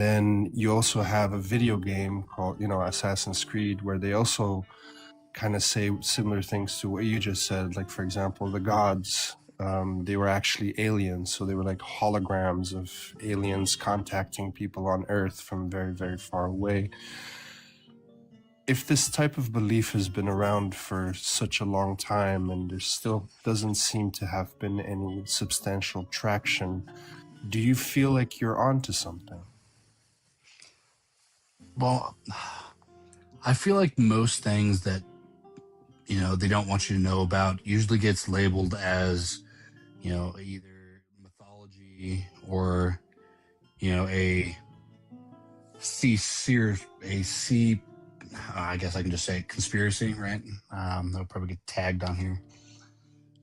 Then you also have a video game called, Assassin's Creed, where they also kind of say similar things to what you just said. Like, for example, the gods, they were actually aliens. So they were like holograms of aliens contacting people on Earth from very, very far away. If this type of belief has been around for such a long time and there still doesn't seem to have been any substantial traction, do you feel like you're onto something? Well, I feel like most things that, they don't want you to know about usually gets labeled as, either mythology or, a I guess I can just say conspiracy, right? They'll probably get tagged on here.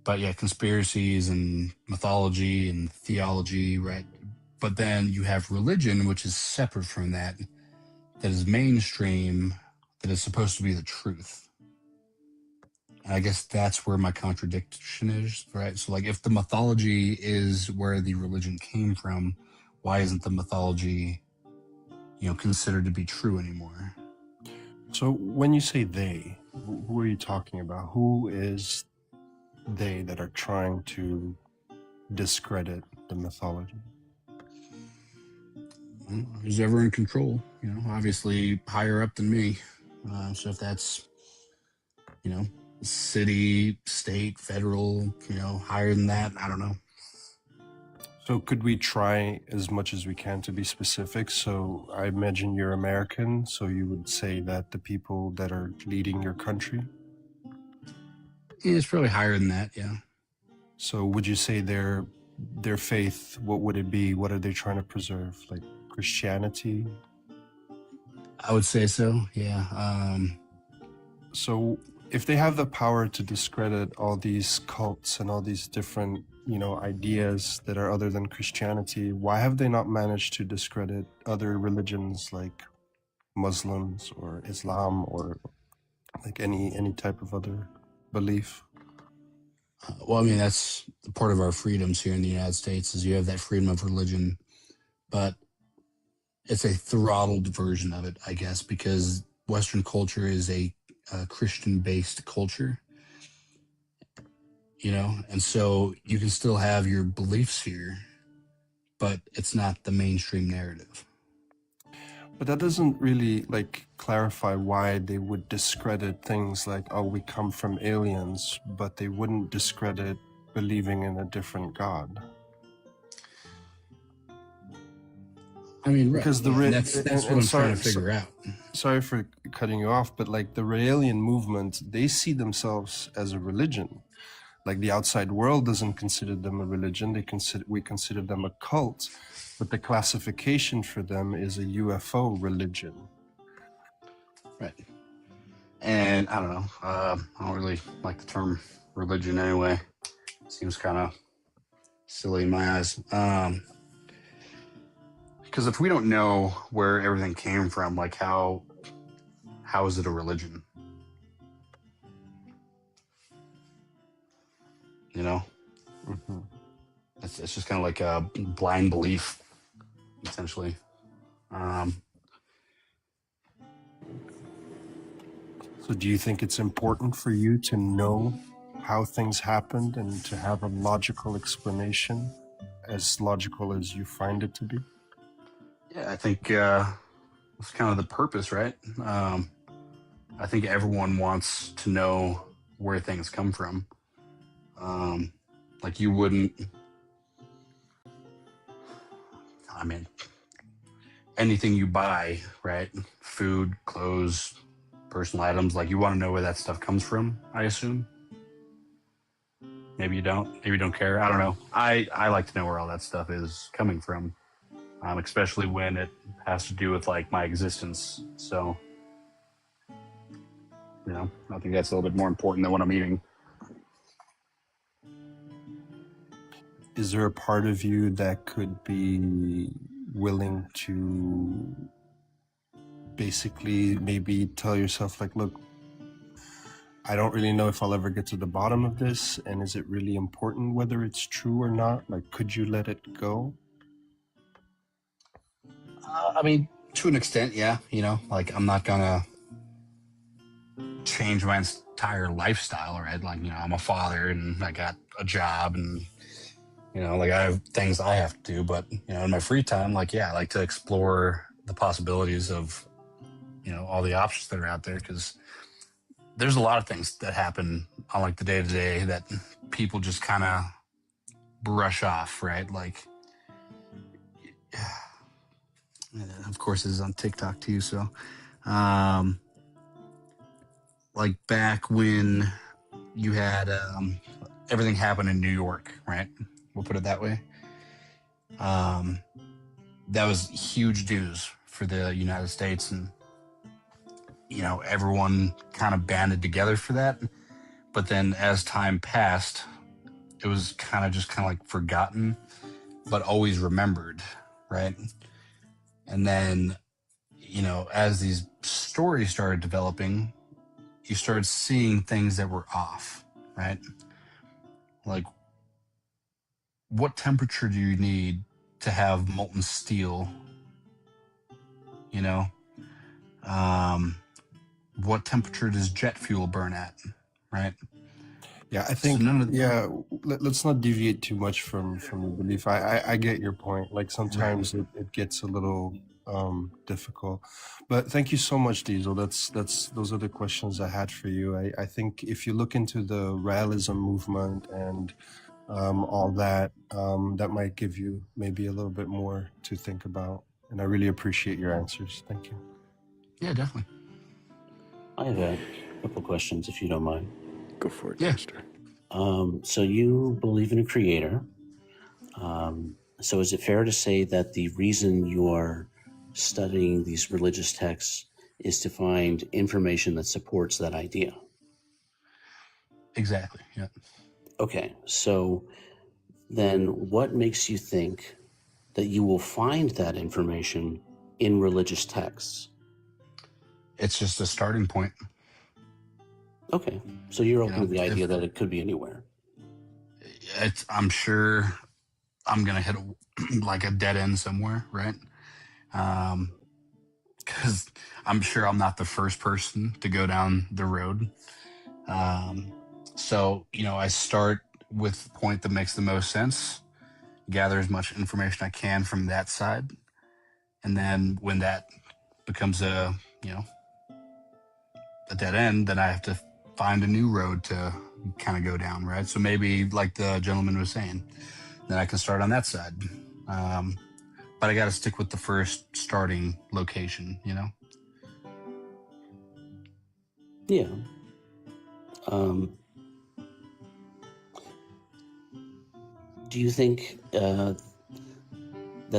But yeah, conspiracies and mythology and theology, right? But then you have religion, which is separate from that, that is mainstream, that is supposed to be the truth. And I guess that's where my contradiction is, right? So, like, if the mythology is where the religion came from, why isn't the mythology, considered to be true anymore? So when you say they, who are you talking about? Who is they that are trying to discredit the mythology? Who's ever in control, obviously higher up than me. So if that's, city, state, federal, higher than that, I don't know. So could we try as much as we can to be specific? So I imagine you're American, so you would say that the people that are leading your country. Yeah, it's probably higher than that, yeah. So would you say their faith, what would it be? What are they trying to preserve? Like Christianity? I would say so, yeah. So if they have the power to discredit all these cults and all these different, ideas that are other than Christianity, why have they not managed to discredit other religions like Muslims or Islam or like any type of other belief? Well, I mean, that's part of our freedoms here in the United States is you have that freedom of religion, but it's a throttled version of it, I guess, because Western culture is a Christian-based culture, and so you can still have your beliefs here, but it's not the mainstream narrative. But that doesn't really like clarify why they would discredit things like, oh, we come from aliens, but they wouldn't discredit believing in a different God. I mean, right? Because Yeah, and that's what I'm trying to figure out. Sorry for cutting you off, but like the Raelian movement, they see themselves as a religion. Like the outside world doesn't consider them a religion; we consider them a cult. But the classification for them is a UFO religion. Right. And I don't know. I don't really like the term religion anyway. Seems kind of silly in my eyes. Because if we don't know where everything came from, like how is it a religion? Mm-hmm. It's just kind of like a blind belief, essentially. So do you think it's important for you to know how things happened and to have a logical explanation, as logical as you find it to be? Yeah, I think that's kind of the purpose, right? I think everyone wants to know where things come from. Like you wouldn't, I mean, anything you buy, right? Food, clothes, personal items, like you want to know where that stuff comes from, I assume. Maybe you don't. Maybe you don't care. I don't know. I like to know where all that stuff is coming from, especially when it has to do with like my existence. So, I think that's a little bit more important than what I'm eating. Is there a part of you that could be willing to basically maybe tell yourself like, look, I don't really know if I'll ever get to the bottom of this, and is it really important whether it's true or not? Like, could you let it go? I mean, to an extent, yeah. Like I'm not gonna change my entire lifestyle, right? Like, I'm a father and I got a job and, like I have things I have to do. But, in my free time, like, yeah, I like to explore the possibilities of, all the options that are out there because there's a lot of things that happen on like the day to day that people just kind of brush off, right? Like, of course, this is on TikTok too. So, um, like back when you had everything happen in New York, right? We'll put it that way. Um, that was huge news for the United States, and everyone kind of banded together for that. But then, as time passed, it was kind of like forgotten, but always remembered, right? And then, as these stories started developing, you started seeing things that were off, right? Like, what temperature do you need to have molten steel? You know, um, what temperature does jet fuel burn at, right? Yeah, I So think none of let's not deviate too much from the belief. I get your point. Like right, sometimes it gets a little difficult, but thank you so much, Diesel. Those are the questions I had for you. I think if you look into the realism movement and all that, that might give you maybe a little bit more to think about. And I really appreciate your answers. Thank you. yeah, definitely, I have a couple questions, if you don't mind. Go for it, yeah. Jester. So you believe in a creator. So is it fair to say that the reason you are studying these religious texts is to find information that supports that idea? Exactly. Yeah. Okay, so then what makes you think that you will find that information in religious texts? It's just a starting point. Okay, so you're open to the If idea that it could be anywhere. I'm sure I'm gonna hit like a dead end somewhere, right? Because I'm sure I'm not the first person to go down the road. So I start with the point that makes the most sense, gather as much information I can from that side, and then when that becomes a dead end, then I have to find a new road to kind of go down, right? So maybe like the gentleman was saying, then I can start on that side. But I got to stick with the first starting location, Yeah. Do you think that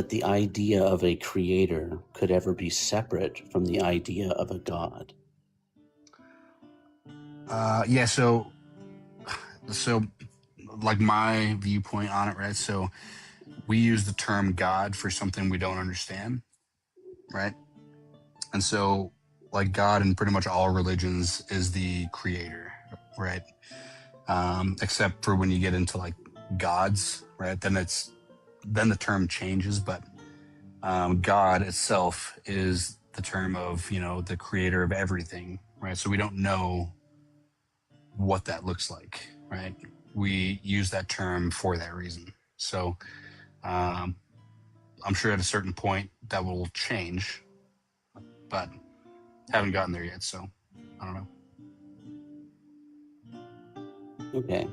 the idea of a creator could ever be separate from the idea of a god? Yeah. So like my viewpoint on it, right? So we use the term God for something we don't understand, right? And so, like God in pretty much all religions is the creator, right? Except for when you get into like gods, right? Then the term changes, but God itself is the term of the creator of everything, right? So we don't know what that looks like, right? We use that term for that reason. So um, I'm sure at a certain point that will change, but haven't gotten there yet, so I don't know. Okay.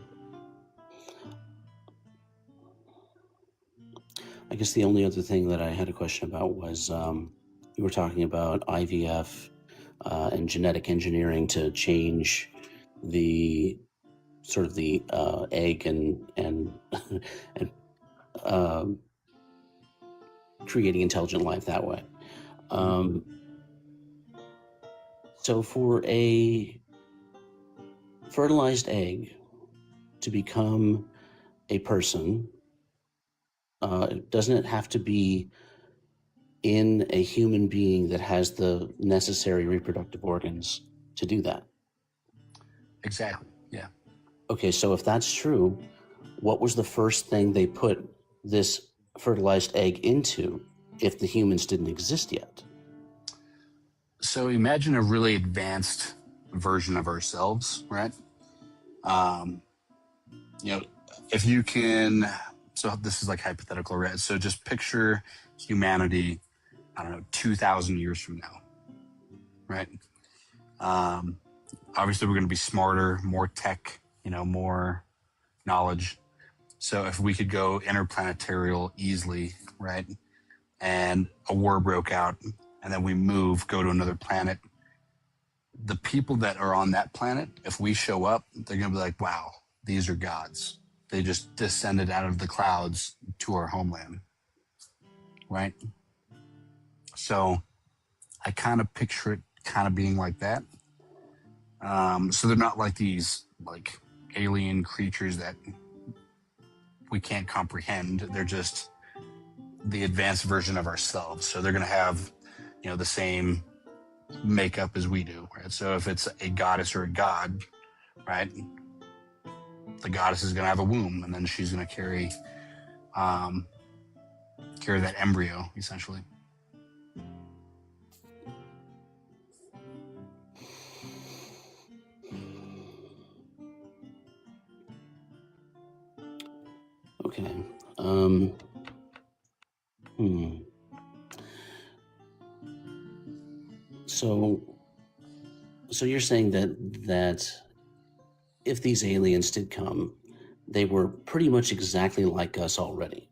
I guess the only other thing that I had a question about was you were talking about IVF and genetic engineering to change the sort of the egg and and um creating intelligent life that way. Um, so for a fertilized egg to become a person, doesn't it have to be in a human being that has the necessary reproductive organs to do that? Exactly. Yeah. Okay, so if that's true, what was the first thing they put this fertilized egg into if the humans didn't exist yet? So imagine a really advanced version of ourselves, right? You know, if you can, so this is like hypothetical, right? So just picture humanity, I don't know, 2,000 years from now, right? Obviously, we're going to be smarter, more tech, more knowledge. So if we could go interplanetarial easily, right? And a war broke out, and then we go to another planet. The people that are on that planet, if we show up, they're going to be like, wow, these are gods. They just descended out of the clouds to our homeland, right? So I kind of picture it kind of being like that. So they're not like these like alien creatures that we can't comprehend. They're just the advanced version of ourselves. So they're going to have, the same makeup as we do, right? So if it's a goddess or a god, right, the goddess is going to have a womb, and then she's going to carry that embryo, essentially. Okay. So you're saying that if these aliens did come, they were pretty much exactly like us already.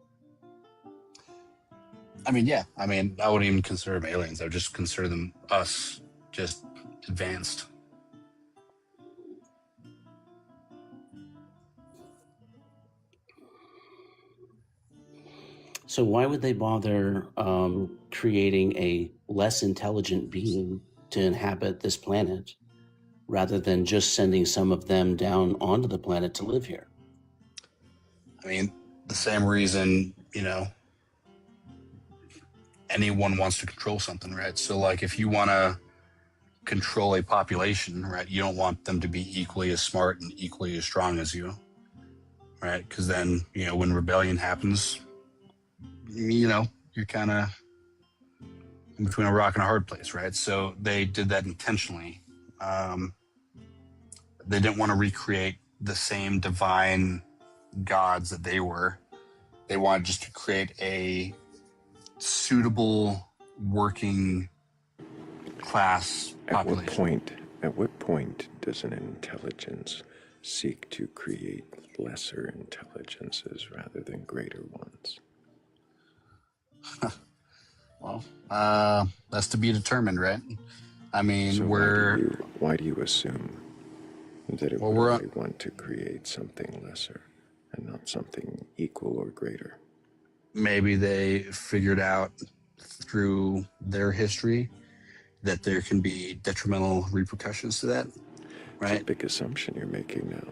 I mean, yeah. I mean, I wouldn't even consider them aliens. I would just consider them us, just advanced. So why would they bother creating a less intelligent being to inhabit this planet rather than just sending some of them down onto the planet to live here? I mean, the same reason, anyone wants to control something, right? So like if you want to control a population, right, you don't want them to be equally as smart and equally as strong as you, right? Because then, when rebellion happens, you're kind of in between a rock and a hard place, right? So they did that intentionally. They didn't want to recreate the same divine gods that they were. They wanted just to create a suitable working class population. At what point does an intelligence seek to create lesser intelligences rather than greater ones? Well, that's to be determined, right? I mean, So why do you assume that it would only want to create something lesser and not something equal or greater? Maybe they figured out through their history that there can be detrimental repercussions to that, right? It's a big assumption you're making now.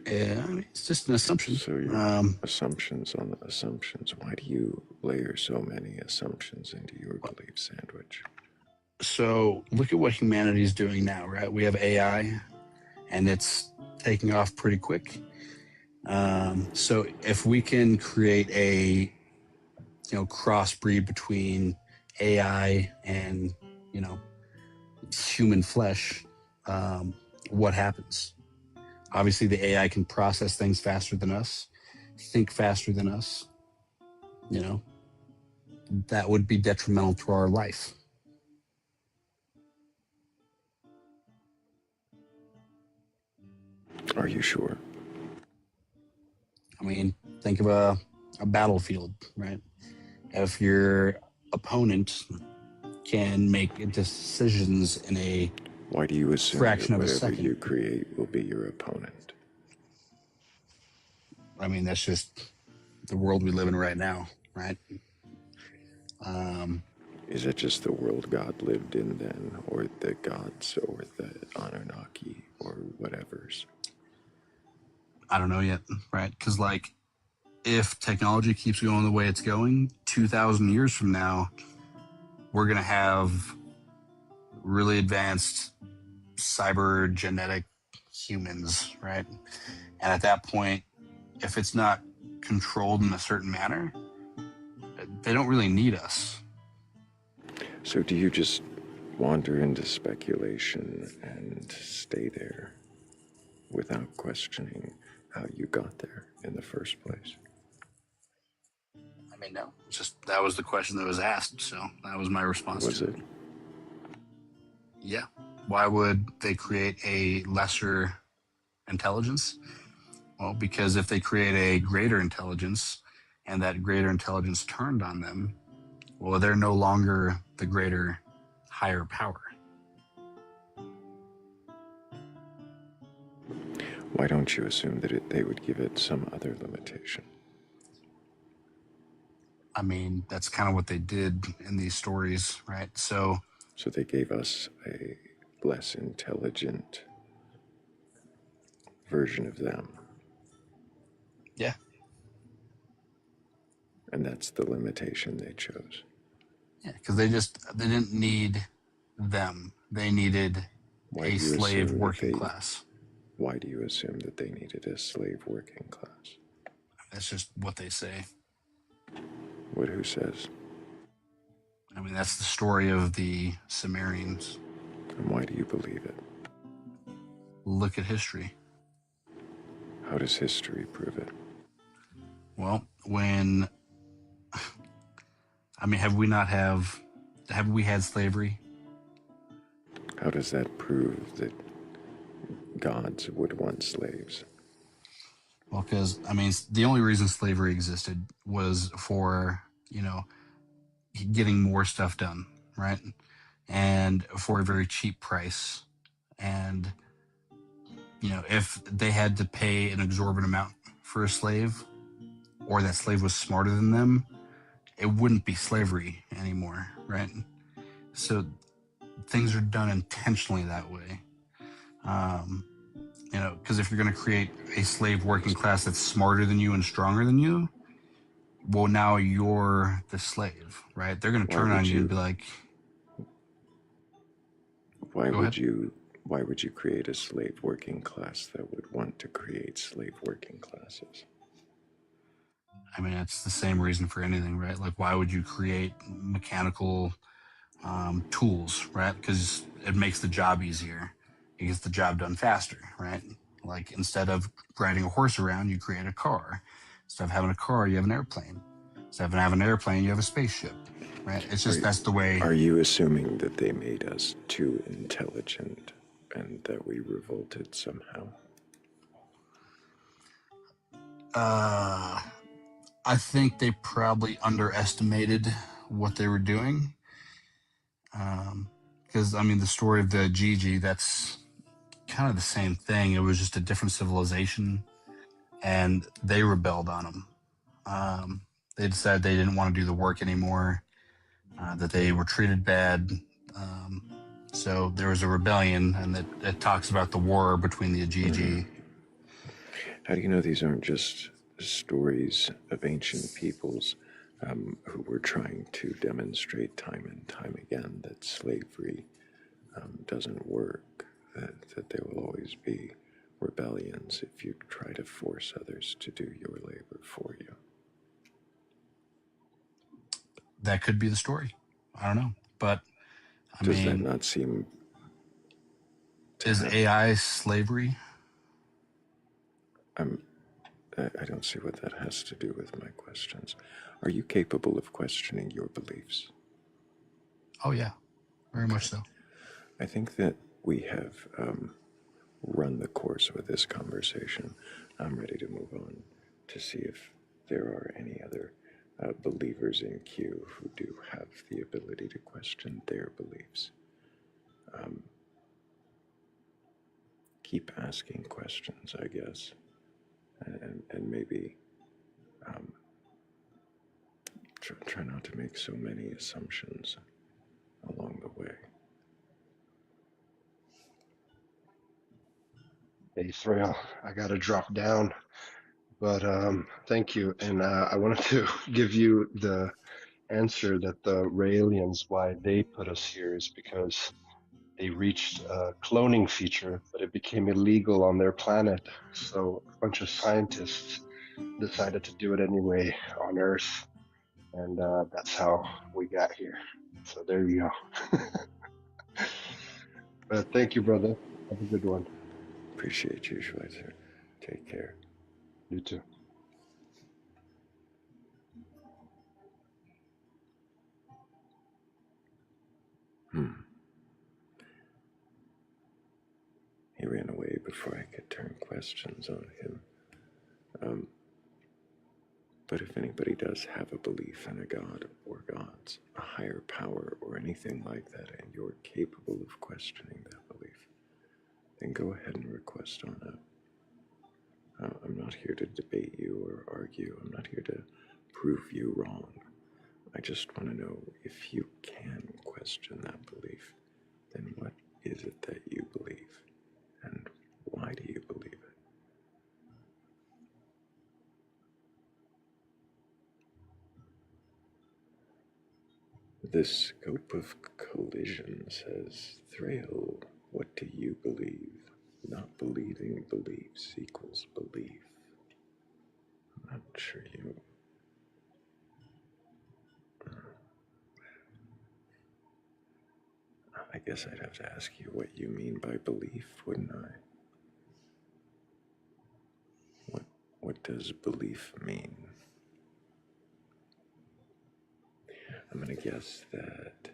Yeah, I mean, it's just an assumption. So assumptions on assumptions. Why do you layer so many assumptions into your belief sandwich? So look at what humanity is doing now, right? We have AI, and it's taking off pretty quick. So if we can create a, crossbreed between AI and, human flesh, what happens? Obviously, the AI can process things faster than us, think faster than us. That would be detrimental to our life. Are you sure? I mean, think of a battlefield, right? If your opponent can make decisions in a Why do you assume fraction that of a whatever second, you create will be your opponent? I mean, that's just the world we live in right now, right? Is it just the world God lived in then, or the gods, or the Anunnaki, or whatever's? I don't know yet, right? Because, if technology keeps going the way it's going, 2,000 years from now, we're going to have really advanced cybergenetic humans, right? And at that point, if it's not controlled in a certain manner, they don't really need us. So do you just wander into speculation and stay there without questioning how you got there in the first place? I mean, no. It's just that was the question that was asked, so that was my response. Was to it? Yeah. Why would they create a lesser intelligence? Well, because if they create a greater intelligence and that greater intelligence turned on them, well, they're no longer the greater, higher power. Why don't you assume that they would give it some other limitation? I mean, that's kind of what they did in these stories, right? So they gave us a less intelligent version of them. Yeah. And that's the limitation they chose. Yeah, because they didn't need them. They needed a slave working class. Why do you assume that they needed a slave working class? That's just what they say. Who says? I mean, that's the story of the Sumerians. And why do you believe it? Look at history. How does history prove it? Well, have we had slavery? How does that prove that gods would want slaves? Well, because, the only reason slavery existed was for, getting more stuff done, right? And for a very cheap price. And, if they had to pay an exorbitant amount for a slave, or that slave was smarter than them, it wouldn't be slavery anymore, right? So things are done intentionally that way. Because if you're going to create a slave working class that's smarter than you and stronger than you, well, now you're the slave, right? They're going to turn on you and be like, why would you create a slave working class that would want to create slave working classes? I mean, it's the same reason for anything, right? Like, why would you create mechanical tools, right? Because it makes the job easier. It gets the job done faster, right? Like, instead of riding a horse around, you create a car. Instead of having a car, you have an airplane. Instead of having an airplane, you have a spaceship, right? It's just that's the way. Are you assuming that they made us too intelligent and that we revolted somehow? I think they probably underestimated what they were doing. Because, the story of the Gigi, that's kind of the same thing. It was just a different civilization, and they rebelled on them. They decided they didn't want to do the work anymore, that they were treated bad. So there was a rebellion, and it talks about the war between the Gigi. Mm-hmm. How do you know these aren't just stories of ancient peoples who were trying to demonstrate time and time again that slavery doesn't work, that there will always be rebellions if you try to force others to do your labor for you? That could be the story. I don't know. But, does that not seem... Is AI slavery? I don't see what that has to do with my questions. Are you capable of questioning your beliefs? Oh, yeah. Very much so. I think that we have run the course with this conversation. I'm ready to move on to see if there are any other believers in Q who do have the ability to question their beliefs. Keep asking questions, I guess, and maybe try not to make so many assumptions along the way. Hey, Thrayle, I got to drop down, but thank you. And I wanted to give you the answer that the Raelians, why they put us here, is because they reached a cloning feature, but it became illegal on their planet. So a bunch of scientists decided to do it anyway on Earth. and that's how we got here. So there you go. But thank you, brother. Have a good one. Appreciate you, Schweitzer. Take care. You too. He ran away before I could turn questions on him. But if anybody does have a belief in a god or gods, a higher power or anything like that, and you're capable of questioning that belief, then go ahead and request on that. I'm not here to debate you or argue. I'm not here to prove you wrong. I just want to know, if you can question that belief, then what is it that you believe? And why do you believe it? The scope of collision says, Thrayle, what do you believe? Not believing beliefs equals belief. I'm not sure you... I guess I'd have to ask you what you mean by belief, wouldn't I? What does belief mean? I'm gonna guess that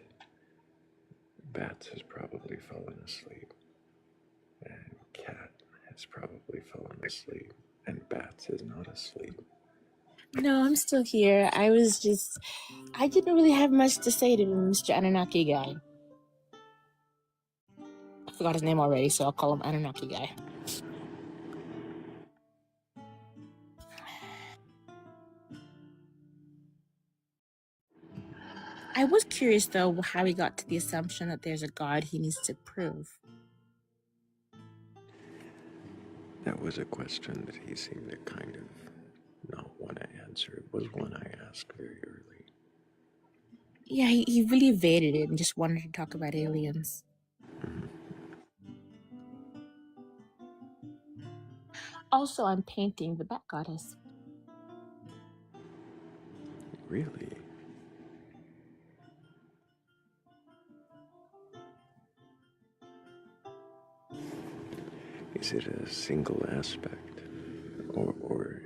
Bats has probably fallen asleep, and Cat has probably fallen asleep, and Bats is not asleep. No, I'm still here. I didn't really have much to say to Mr. Anunnaki guy. I forgot his name already, so I'll call him Anunnaki guy. I was curious, though, how he got to the assumption that there's a God he needs to prove. That was a question that he seemed to kind of not want to answer. It was one I asked very early. Yeah, he really evaded it and just wanted to talk about aliens. Also, I'm painting the Bat Goddess. Really? Is it a single aspect, or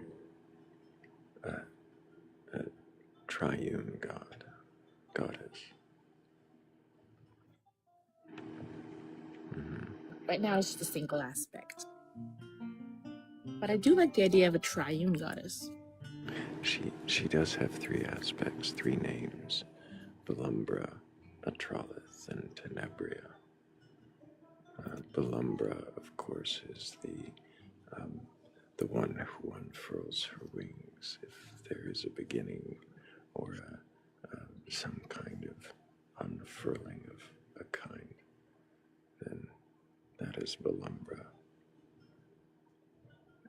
a triune goddess? Right now, it's just a single aspect. But I do like the idea of a triune goddess. She does have three aspects, three names: Belumbra, Atrolith, and Tenebria. Belumbra, of course, is the one who unfurls her wings if there is a beginning or some kind of unfurling of a kind. Then that is Belumbra.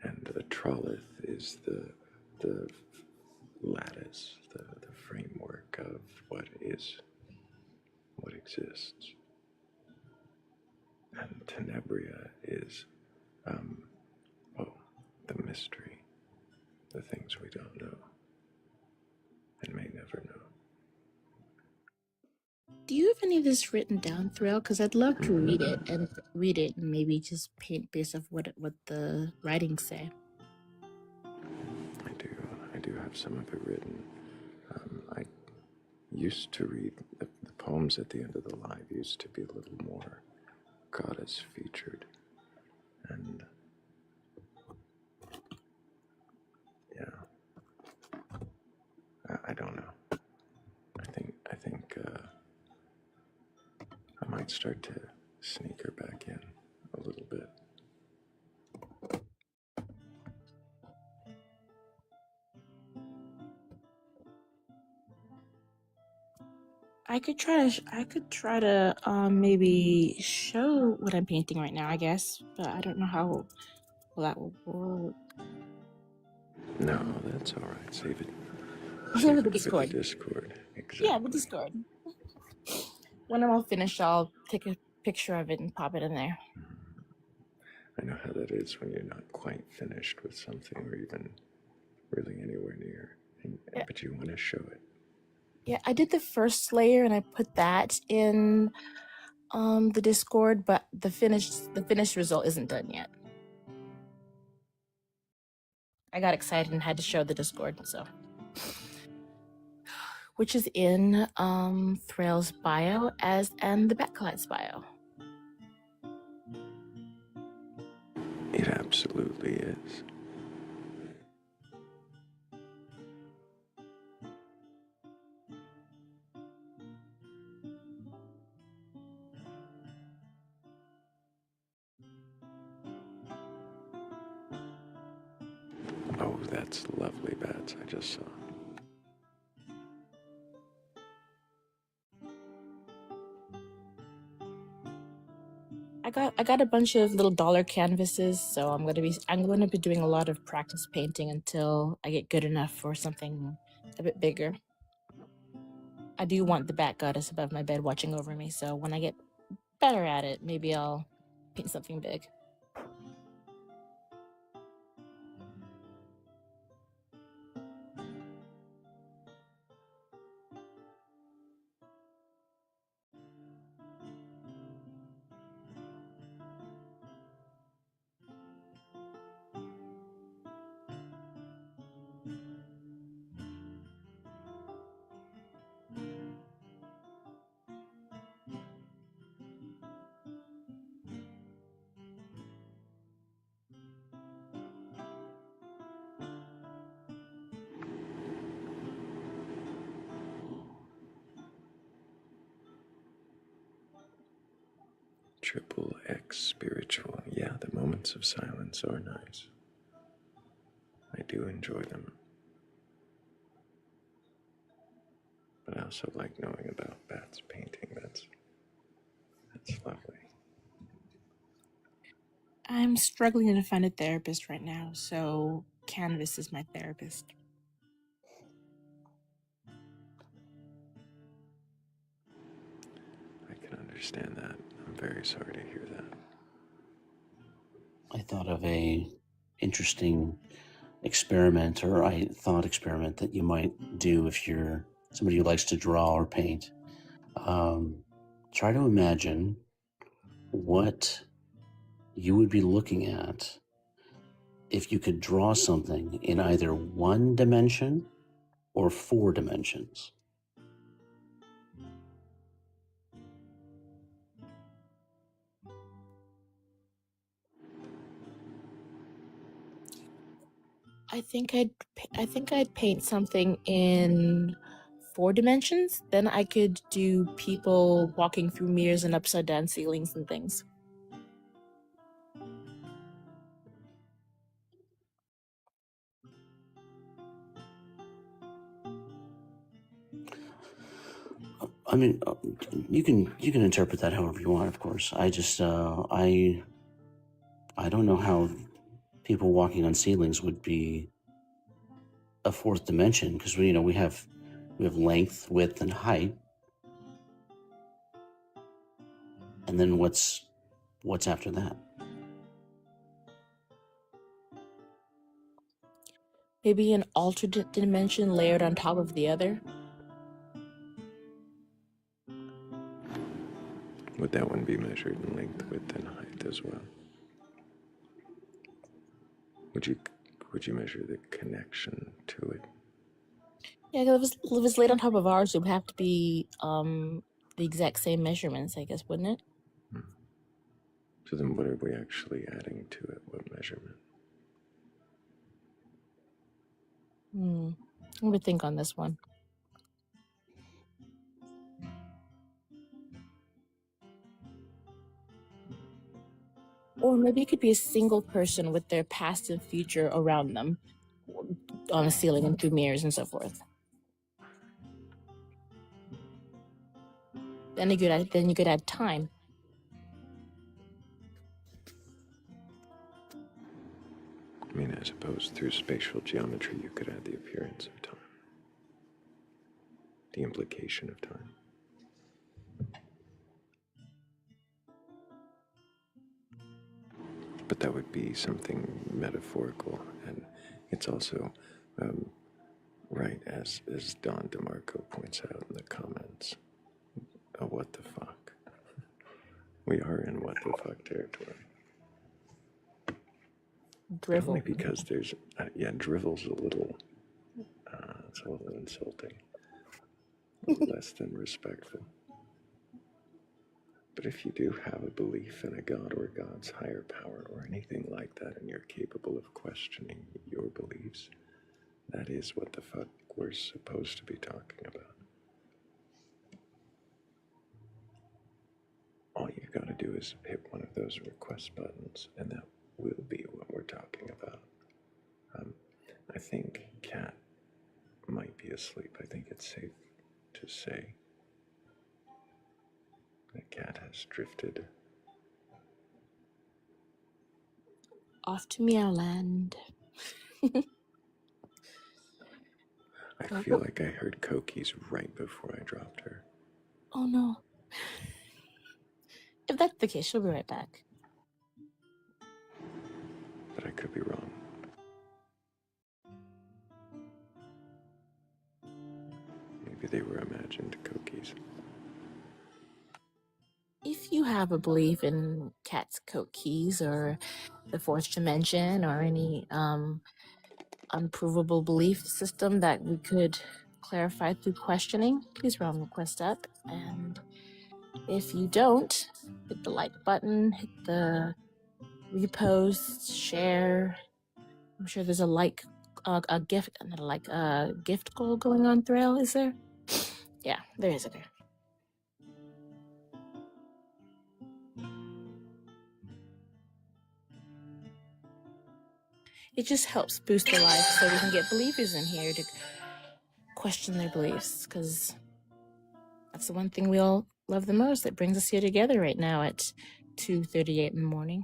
And the Atrolith is the lattice, the framework of what exists. And Tenebria is, the mystery, the things we don't know and may never know. Do you have any of this written down, Thrayle? Because I'd love to read it and maybe just paint based off what the writings say. I do have some of it written. I used to read the poems at the end of the live used to be a little more goddess featured, and I don't know. I think I might start to sneak her back in a little bit. I could try to maybe show what I'm painting right now, I guess, but I don't know how well that will work. No, that's all right. Save it. Save it For the Discord. the Discord. Exactly. Yeah, the Discord. When I'm all finished, I'll take a picture of it and pop it in there. I know how that is when you're not quite finished with something or even really anywhere near, but you want to show it. Yeah, I did the first layer and I put that in the Discord, but the finished result isn't done yet. I got excited and had to show the Discord, so. Which is in Thrayle's bio and the Batcolyte's bio. It absolutely is. Oh, that's lovely bats I just saw. I got a bunch of little dollar canvases, so I'm gonna be doing a lot of practice painting until I get good enough for something a bit bigger. I do want the Bat Goddess above my bed watching over me, so when I get better at it, maybe I'll paint something big. Triple X spiritual. Yeah, the moments of silence are nice. I do enjoy them. But I also like knowing about bats painting. That's lovely. I'm struggling to find a therapist right now, so Canvas is my therapist. I can understand that. I'm very sorry to hear that. I thought of a interesting experiment or thought experiment that you might do if you're somebody who likes to draw or paint. Try to imagine what you would be looking at if you could draw something in either 1 dimension or 4 dimensions. I think I'd paint something in 4 dimensions. Then I could do people walking through mirrors and upside down ceilings and things. I mean, you can interpret that however you want, of course. I just I don't know how people walking on ceilings would be a 4th dimension, because we have length, width, and height, and then what's after that? Maybe an alternate dimension layered on top of the other. Would that one be measured in length, width, and height as well? Would you measure the connection to it? Yeah, if it was laid on top of ours, it would have to be the exact same measurements, I guess, wouldn't it? So then what are we actually adding to it? What measurement? I'm gonna think on this one. Or maybe it could be a single person with their past and future around them on a ceiling and through mirrors and so forth. Then you could add time. I mean, I suppose through spatial geometry you could add the appearance of time. The implication of time. But that would be something metaphorical, and it's also right, as Don DeMarco points out in the comments, what the fuck? We are in what the fuck territory. But only Drivel. because there's, drivel's a little, it's a little insulting, a little less than respectful. But if you do have a belief in a god or God's higher power or anything like that, and you're capable of questioning your beliefs, that is what the fuck we're supposed to be talking about. All you've got to do is hit one of those request buttons, and that will be what we're talking about. I think Kat might be asleep. I think it's safe to say that Kat has drifted. Off to Meowland. I feel like I heard Koki's right before I dropped her. Oh no. If that's the case, she'll be right back. But I could be wrong. Maybe they were imagined Kokis. If you have a belief in Cat's coat keys or the fourth dimension or any unprovable belief system that we could clarify through questioning, please realm request up. And if you don't, hit the like button, hit the repost, share. I'm sure there's a gift goal going on Thrayle, is there? Yeah, there is. Okay. It just helps boost the life so we can get believers in here to question their beliefs, because that's the one thing we all love the most that brings us here together right now at 2:38 in the morning.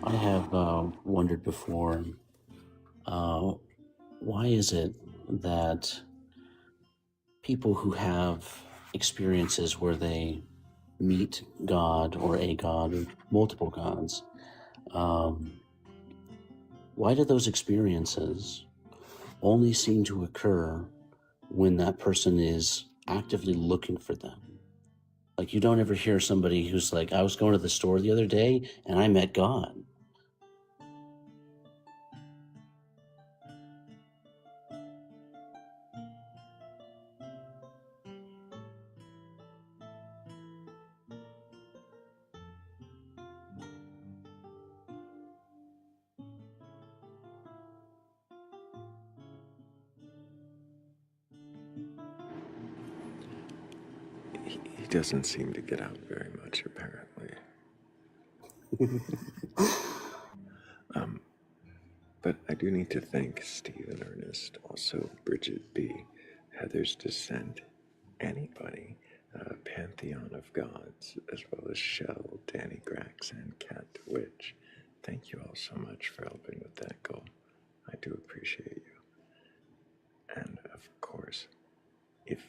I have wondered before, why is it that people who have experiences where they meet God or a God or multiple gods, why do those experiences only seem to occur when that person is actively looking for them? Like, you don't ever hear somebody who's like, I was going to the store the other day and I met God. He doesn't seem to get out very much, apparently. But I do need to thank Steve and Ernest, also Bridget B., Heather's Descent, anybody, Pantheon of Gods, as well as Shell, Danny Grax, and Cat Witch. Thank you all so much for helping with that goal. I do appreciate you. And of course, if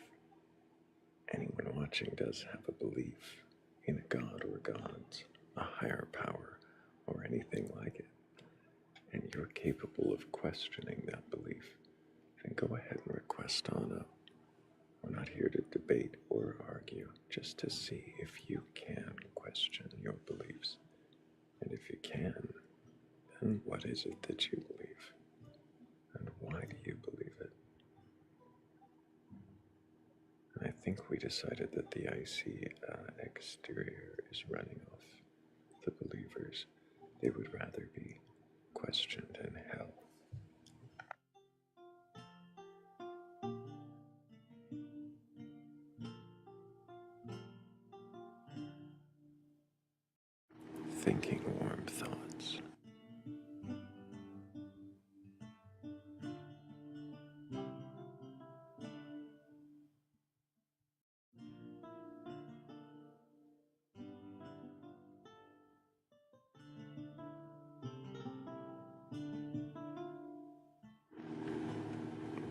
anyone watching does have a belief in a god or gods, a higher power, or anything like it, and you're capable of questioning that belief, then go ahead and request on up. We're not here to debate or argue, just to see if you can question your beliefs. And if you can, then what is it that you believe? And why do you believe it? And I think we decided that the icy exterior is running off the believers. They would rather be questioned in hell. Thinking warm thoughts.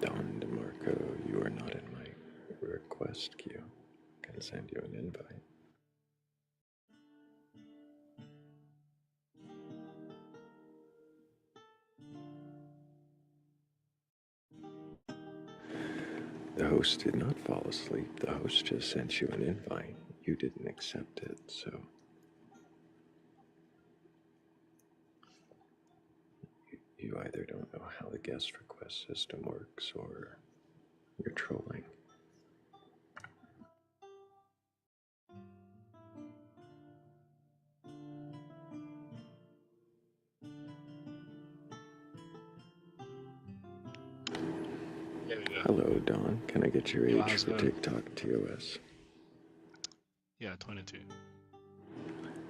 Don DeMarco, you are not in my request queue. can send you an invite. The host did not fall asleep. The host just sent you an invite. You didn't accept it, so you either don't know how the guest request system works or you're trolling. There we go. Hello, Don. Can I get your Yo, age how's it for going? TikTok TOS? Yeah, 22.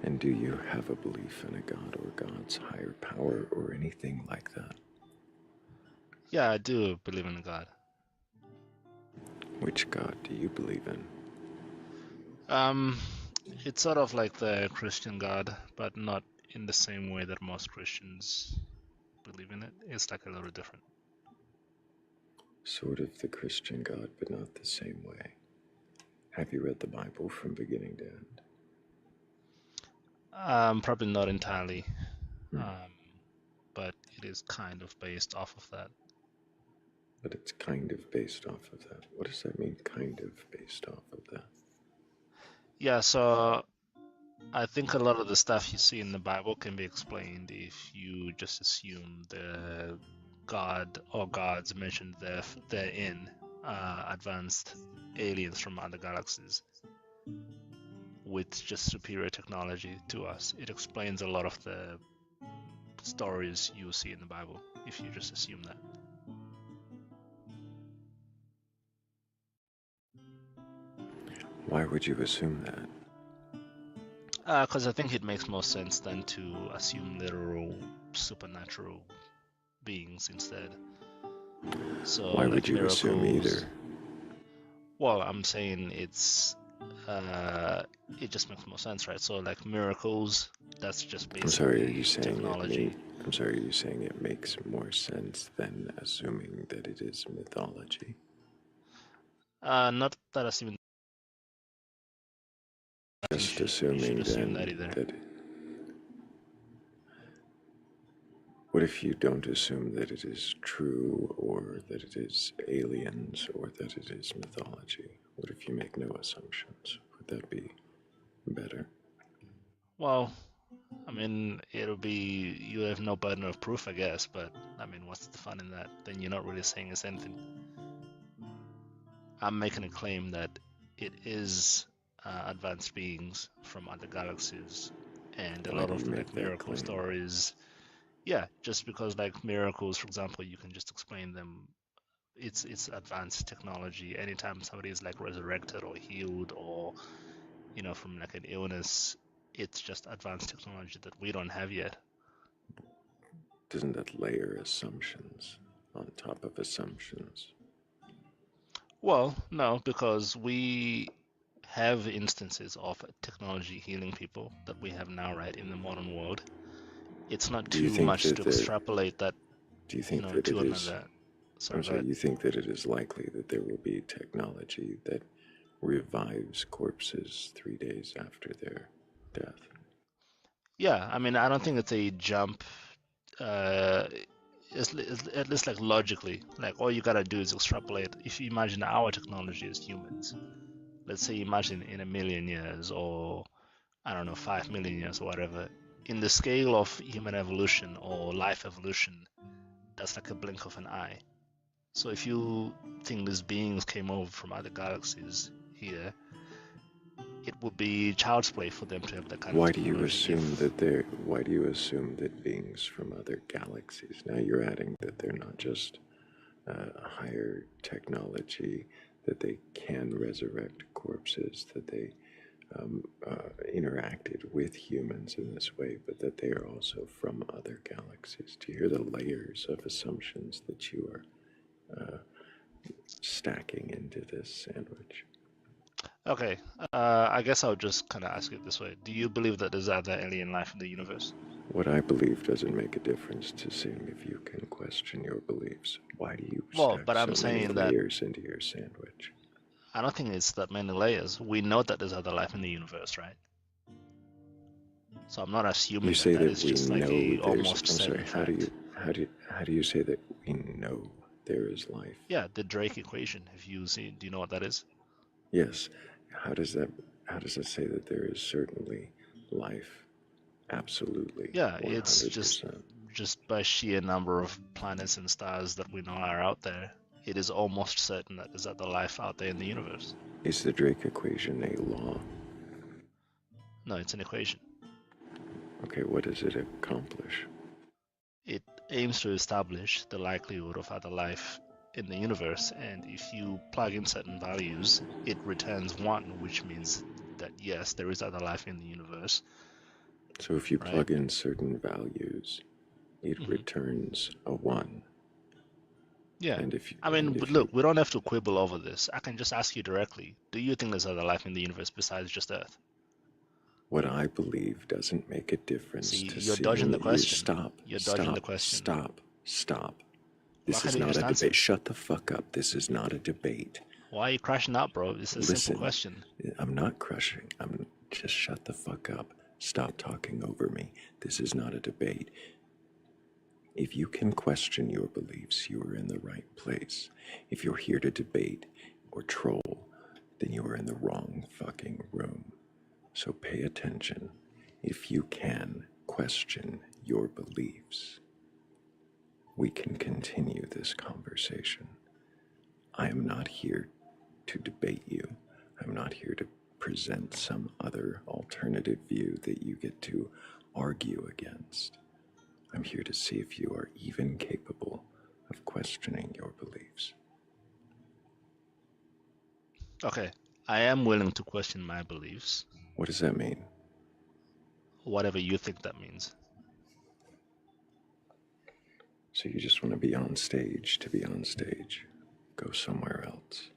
And do you have a belief in a god or God's higher power or anything like that? Yeah, I do believe in God. Which god do you believe in? It's sort of like the Christian God, but not in the same way that most Christians believe in it. It's like a little different. Sort of the Christian god, but not the same way. Have you read the Bible from beginning to end? Probably not entirely, Hmm. but it is kind of based off of that. But it's kind of based off of that. What does that mean, kind of based off of that? Yeah, so I think a lot of the stuff you see in the Bible can be explained if you just assume the God or gods mentioned therein advanced aliens from other galaxies with just superior technology to us. It explains a lot of the stories you see in the Bible if you just assume that. Why would you assume that? Because I think it makes more sense than to assume literal supernatural beings instead. So Why like would you miracles. assume either? Well, I'm saying it just makes more sense, right? So like miracles, that's just I'm sorry, are basically you saying technology. I'm sorry, are you saying it makes more sense than assuming that it is mythology? Not that assuming. I think Just you should assuming assume then that either. that. What if you don't assume that it is true, or that it is aliens, or that it is mythology? What if you make no assumptions? Would that be better? Well, I mean, it'll be you have no burden of proof, I guess. But I mean, what's the fun in that? Then you're not really saying it's anything. I'm making a claim that it is advanced beings from other galaxies, and a Why lot do of you the make like that miracle claim? stories. Yeah, just because like miracles, for example, you can just explain them. It's advanced technology. Anytime somebody is like resurrected or healed or from like an illness, it's just advanced technology that we don't have yet. Doesn't that layer assumptions on top of assumptions? Well, no, because we have instances of technology healing people that we have now, right, in the modern world. It's not Do you too think much that to extrapolate that, do you think that to it is? another. Sorry, I'm go sorry. ahead. You think that it is likely that there will be technology that revives corpses 3 days after their death? Yeah, I mean, I don't think it's a jump. At least like logically, like all you gotta do is extrapolate. If you imagine our technology as humans, let's say imagine in 1,000,000 years or I don't know 5 million years or whatever, in the scale of human evolution or life evolution, that's like a blink of an eye. So if you think these beings came over from other galaxies here, it would be child's play for them to have that kind of Why do you technology. assume that beings from other galaxies? Now you're adding that they're not just a higher technology, that they can resurrect corpses, that they interacted with humans in this way, but that they are also from other galaxies. Do you hear the layers of assumptions that you are stacking into this sandwich? Okay, I guess I'll just kind of ask it this way. Do you believe that there's other alien life in the universe? What I believe doesn't make a difference to seeing if you can question your beliefs. Why do you Well, stack but so I'm many saying that layers into your sandwich? I don't think it's that many layers. We know that there's other life in the universe, right? So I'm not assuming You say that that is we just like know a there's. almost I'm sorry. certain fact. How do you say that we know there is life? Yeah, the Drake equation. If you see, do you know what that is? Yes. How does that say that there is certainly life? Absolutely. Yeah, it's 100%. just by sheer number of planets and stars that we know are out there, it is almost certain that there's other life out there in the universe. Is the Drake equation a law? No, it's an equation. Okay, what does it accomplish? It aims to establish the likelihood of other life in the universe, and if you plug in certain values, it returns 1, which means that yes, there is other life in the universe. So if you Right. plug in certain values, it returns a 1. Yeah. And if you, I mean, and but if look, we don't have to quibble over this. I can just ask you directly, do you think there's other life in the universe besides just Earth? what I believe doesn't make a difference See, to you're see dodging the you question. stop. You're stop, dodging the question. Stop. Why This can't is you not a just answer? debate. Shut the fuck up. This is not a debate. Why are you crashing out, bro? It's a Listen, simple question. I'm not crushing. I'm just shut the fuck up. Stop talking over me. This is not a debate. If you can question your beliefs, you are in the right place. If you're here to debate or troll, then you are in the wrong fucking room. So pay attention. If you can question your beliefs, we can continue this conversation. I am not here to debate you. I'm not here to present some other alternative view that you get to argue against. I'm here to see if you are even capable of questioning your beliefs. Okay, I am willing to question my beliefs. What does that mean? Whatever you think that means. So you just want to be on stage to be on stage. Go somewhere else.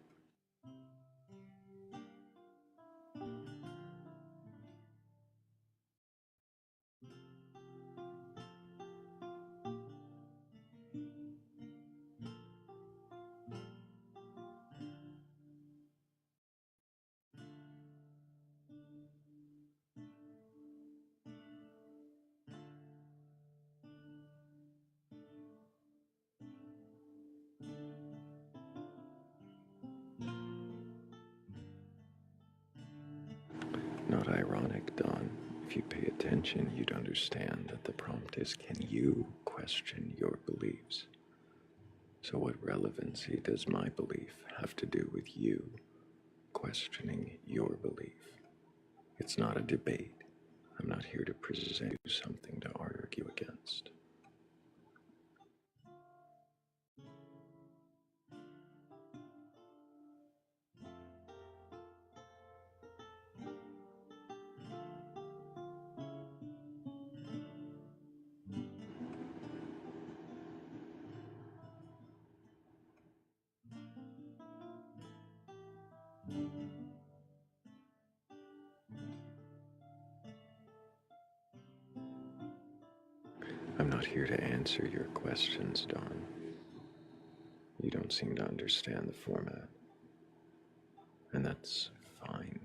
Not ironic, Don. If you pay attention, you'd understand that the prompt is, can you question your beliefs? So what relevancy does my belief have to do with you questioning your belief? It's not a debate. I'm not here to present you something to argue against. I'm not here to answer your questions, Don. You don't seem to understand the format. And that's fine.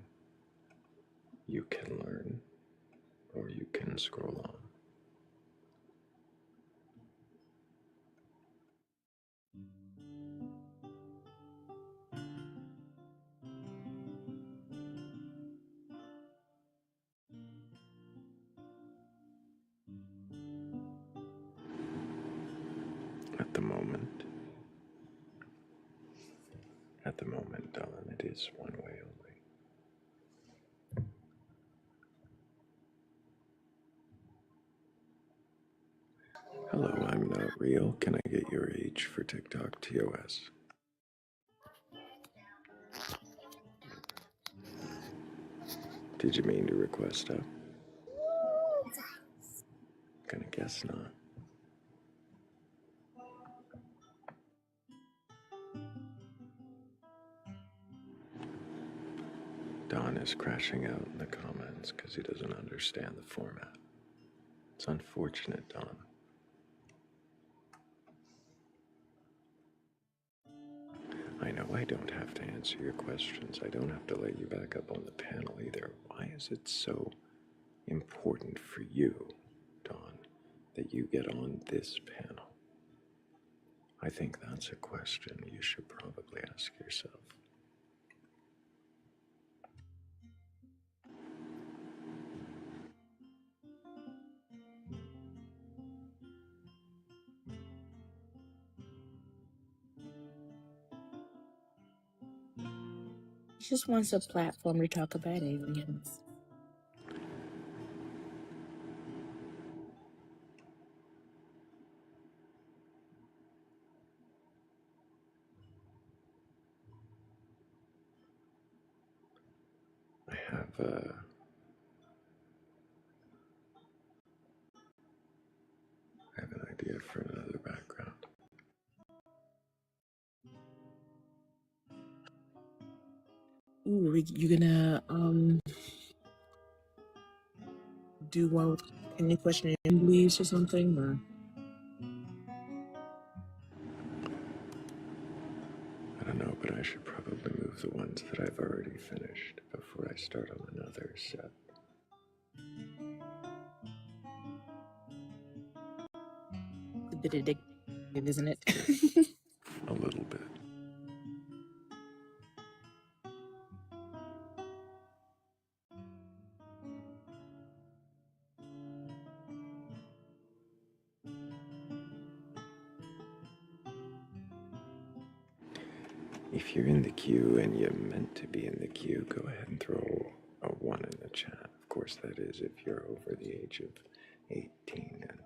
You can learn, or you can scroll on. At the moment, Don, it is one way only. Hello, I'm not real. Can I get your age for TikTok TOS? Did you mean to request up? Gonna guess not. Don is crashing out in the comments because he doesn't understand the format. It's unfortunate, Don. I know I don't have to answer your questions. I don't have to let you back up on the panel either. Why is it so important for you, Dawn, that you get on this panel? I think that's a question you should probably ask yourself. He just wants a platform to talk about aliens. I have an idea for another background. Ooh, you gonna do one with any question in beliefs or something? Or I don't know, but I should probably move the ones that I've already finished before I start on another set. a bit addictive, isn't it? A little bit. If you're in the queue and you're meant to be in the queue, go ahead and throw a 1 in the chat. Of course, that is if you're over the age of 18 and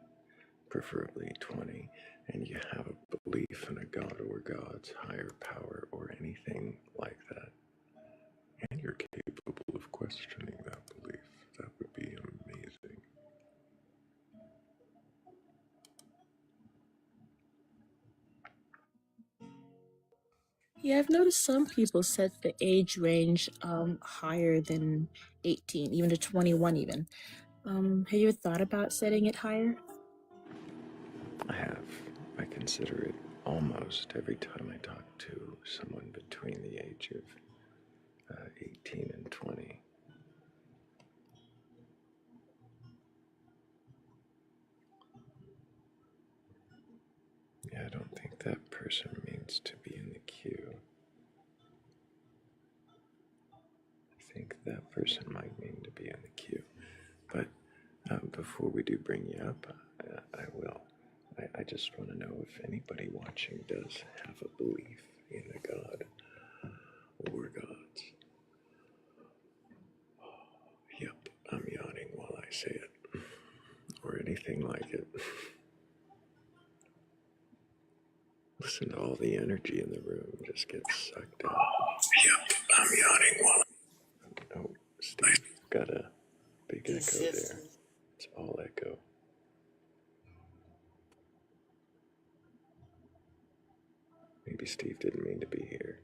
preferably 20, and you have a belief in a god or gods, higher power, or anything like that, and you're capable of questioning that belief. That would be amazing. Yeah, I've noticed some people set the age range higher than 18, even to 21 even. Have you ever thought about setting it higher? I have. I consider it almost every time I talk to someone between the age of 18 and 20. Yeah, I don't think that person means to be in the queue. I think that person might mean to be in the queue. But before we do bring you up, I will. I just want to know if anybody watching does have a belief in a god or gods. Yep, I'm yawning while I say it, or anything like it. Listen to all the energy in the room just get sucked out. Yep, I'm yawning while Oh, Steve got a big echo there. It's all echo. Maybe Steve didn't mean to be here.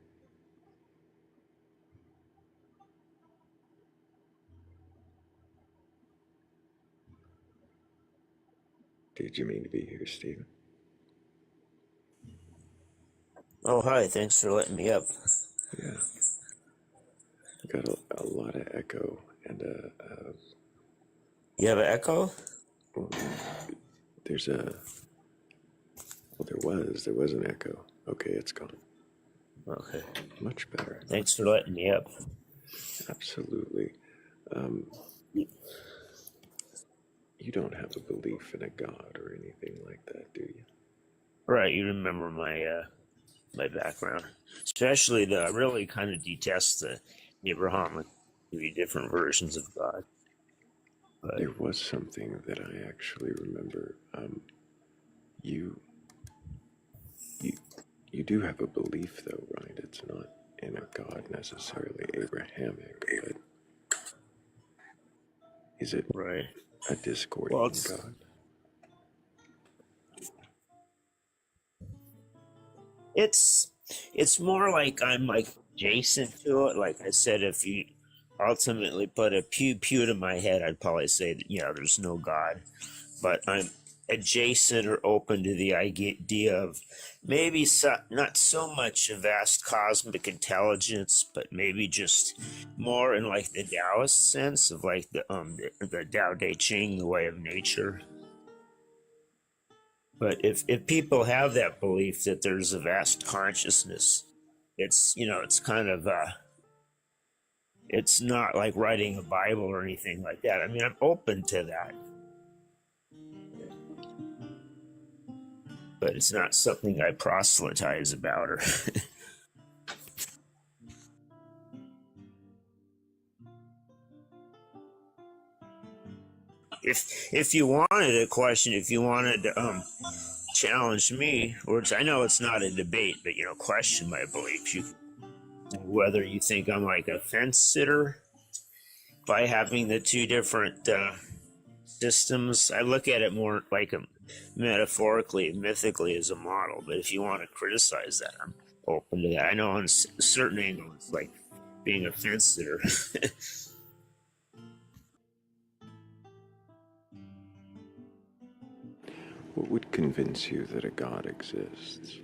Did you mean to be here, Steve? Oh, hi. Thanks for letting me up. Yeah. Got a lot of echo and You have an echo? well, there's a, well, there was an echo. Okay, it's gone. Okay. Much better. Thanks for letting me up. Absolutely. You don't have a belief in a god or anything like that, do you? Right. You remember my background. Especially I really kind of detest the Abrahamic 3 different versions of God. But There was something that I actually remember. You do have a belief, though, right? It's not in a god necessarily Abrahamic, but is it right. a Discordian Well, god? it's more like I'm like adjacent to it. Like I said, if you ultimately put a pew to my head, I'd probably say that, yeah, there's no God. But I'm adjacent or open to the idea of maybe not so much a vast cosmic intelligence, but maybe just more in like the Taoist sense of like the Tao Te Ching, the way of nature. But if people have that belief that there's a vast consciousness, it's it's kind of it's not like writing a Bible or anything like that. I mean, I'm open to that, but it's not something I proselytize about. Or if you wanted a question, if you wanted to challenge me, which I know it's not a debate, but question my beliefs. Whether you think I'm like a fence sitter by having the two different systems. I look at it more like metaphorically, mythically as a model. But if you want to criticize that, I'm open to that. I know on certain angles, it's like being a fence sitter. What would convince you that a God exists?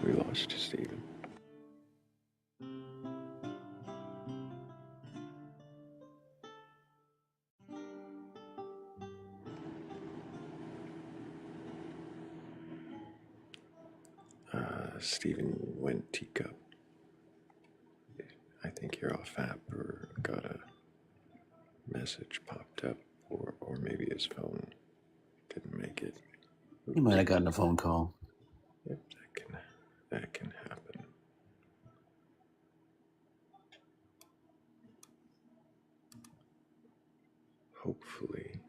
We lost you, Stephen. Stephen went teacup. I think you're off app or got a message popped up, or maybe his phone didn't make it. You might have gotten a phone call. Yep, that can happen. Hopefully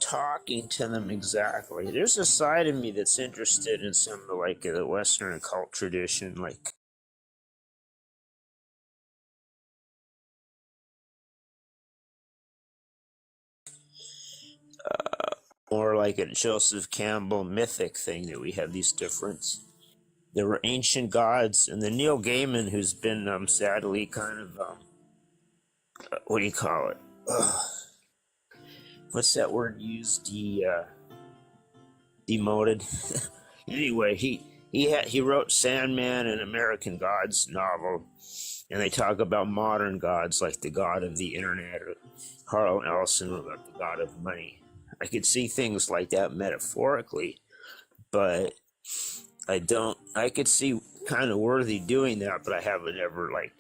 talking to them exactly. There's a side of me that's interested in some of like the Western occult tradition, like more like a Joseph Campbell mythic thing that we have these different. There were ancient gods, and the Neil Gaiman, who's been sadly kind of what do you call it? What's that word used? Demoted. Anyway, he wrote Sandman and American Gods novel, and they talk about modern gods like the god of the internet, or Harlan Ellison about the god of money. I could see things like that metaphorically, but I don't. I could see kind of Worthy doing that, but I haven't ever like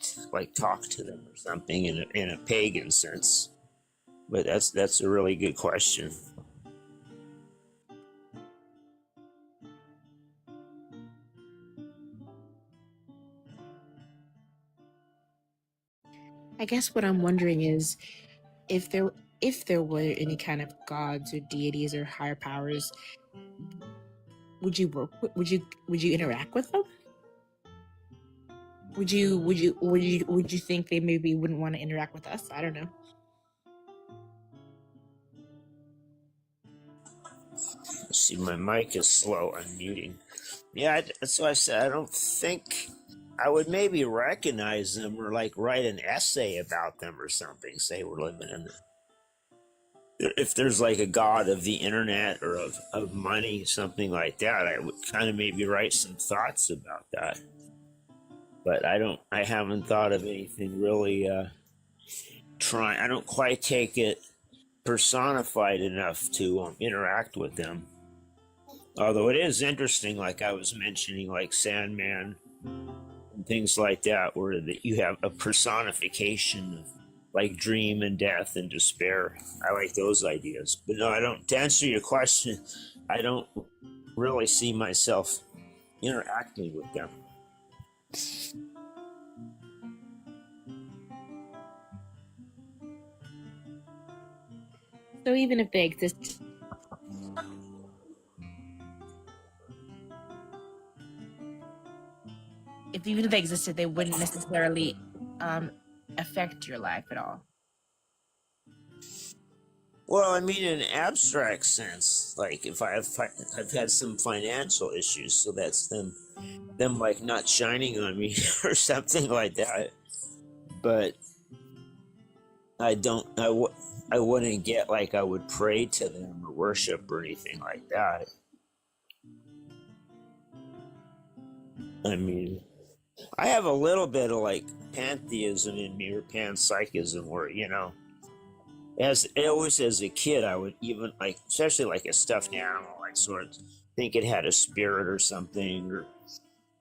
talked to them or something in a pagan sense. But that's a really good question. I guess what I'm wondering is if there were any kind of gods or deities or higher powers, would you interact with them? Would you think they maybe wouldn't want to interact with us? I don't know. Let's see, my mic is slow unmuting. Yeah, that's why I said I don't think I would maybe recognize them or like write an essay about them or something. Say we're living in if there's like a god of the internet or of money, something like that, I would kind of maybe write some thoughts about that. But I haven't thought of anything really I don't quite take it personified enough to interact with them. Although it is interesting, like I was mentioning, like Sandman and things like that, where you have a personification of like dream and death and despair. I like those ideas. But no, I don't. To answer your question, I don't really see myself interacting with them. So even if they exist, even if they existed, they wouldn't necessarily affect your life at all. Well, I mean, in an abstract sense, like if I've had some financial issues, so that's them like not shining on me or something like that. But I wouldn't get like I would pray to them or worship or anything like that. I mean, I have a little bit of like pantheism in me or panpsychism where, as a kid, I would even like, especially like a stuffed animal, I sort of think it had a spirit or something, or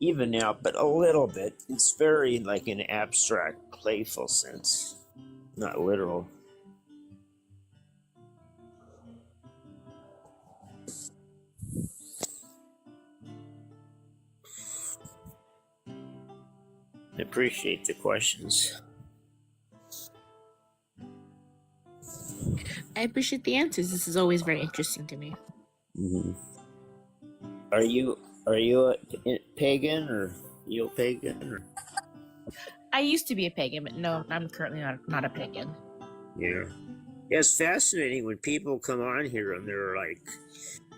even now, but a little bit. It's very like an abstract, playful sense, not literal. I appreciate the questions. I appreciate the answers. This is always very interesting to me. Mm-hmm. Are you a pagan or neo-pagan? Or? I used to be a pagan, but no, I'm currently not a pagan. Yeah. Yeah, it's fascinating when people come on here and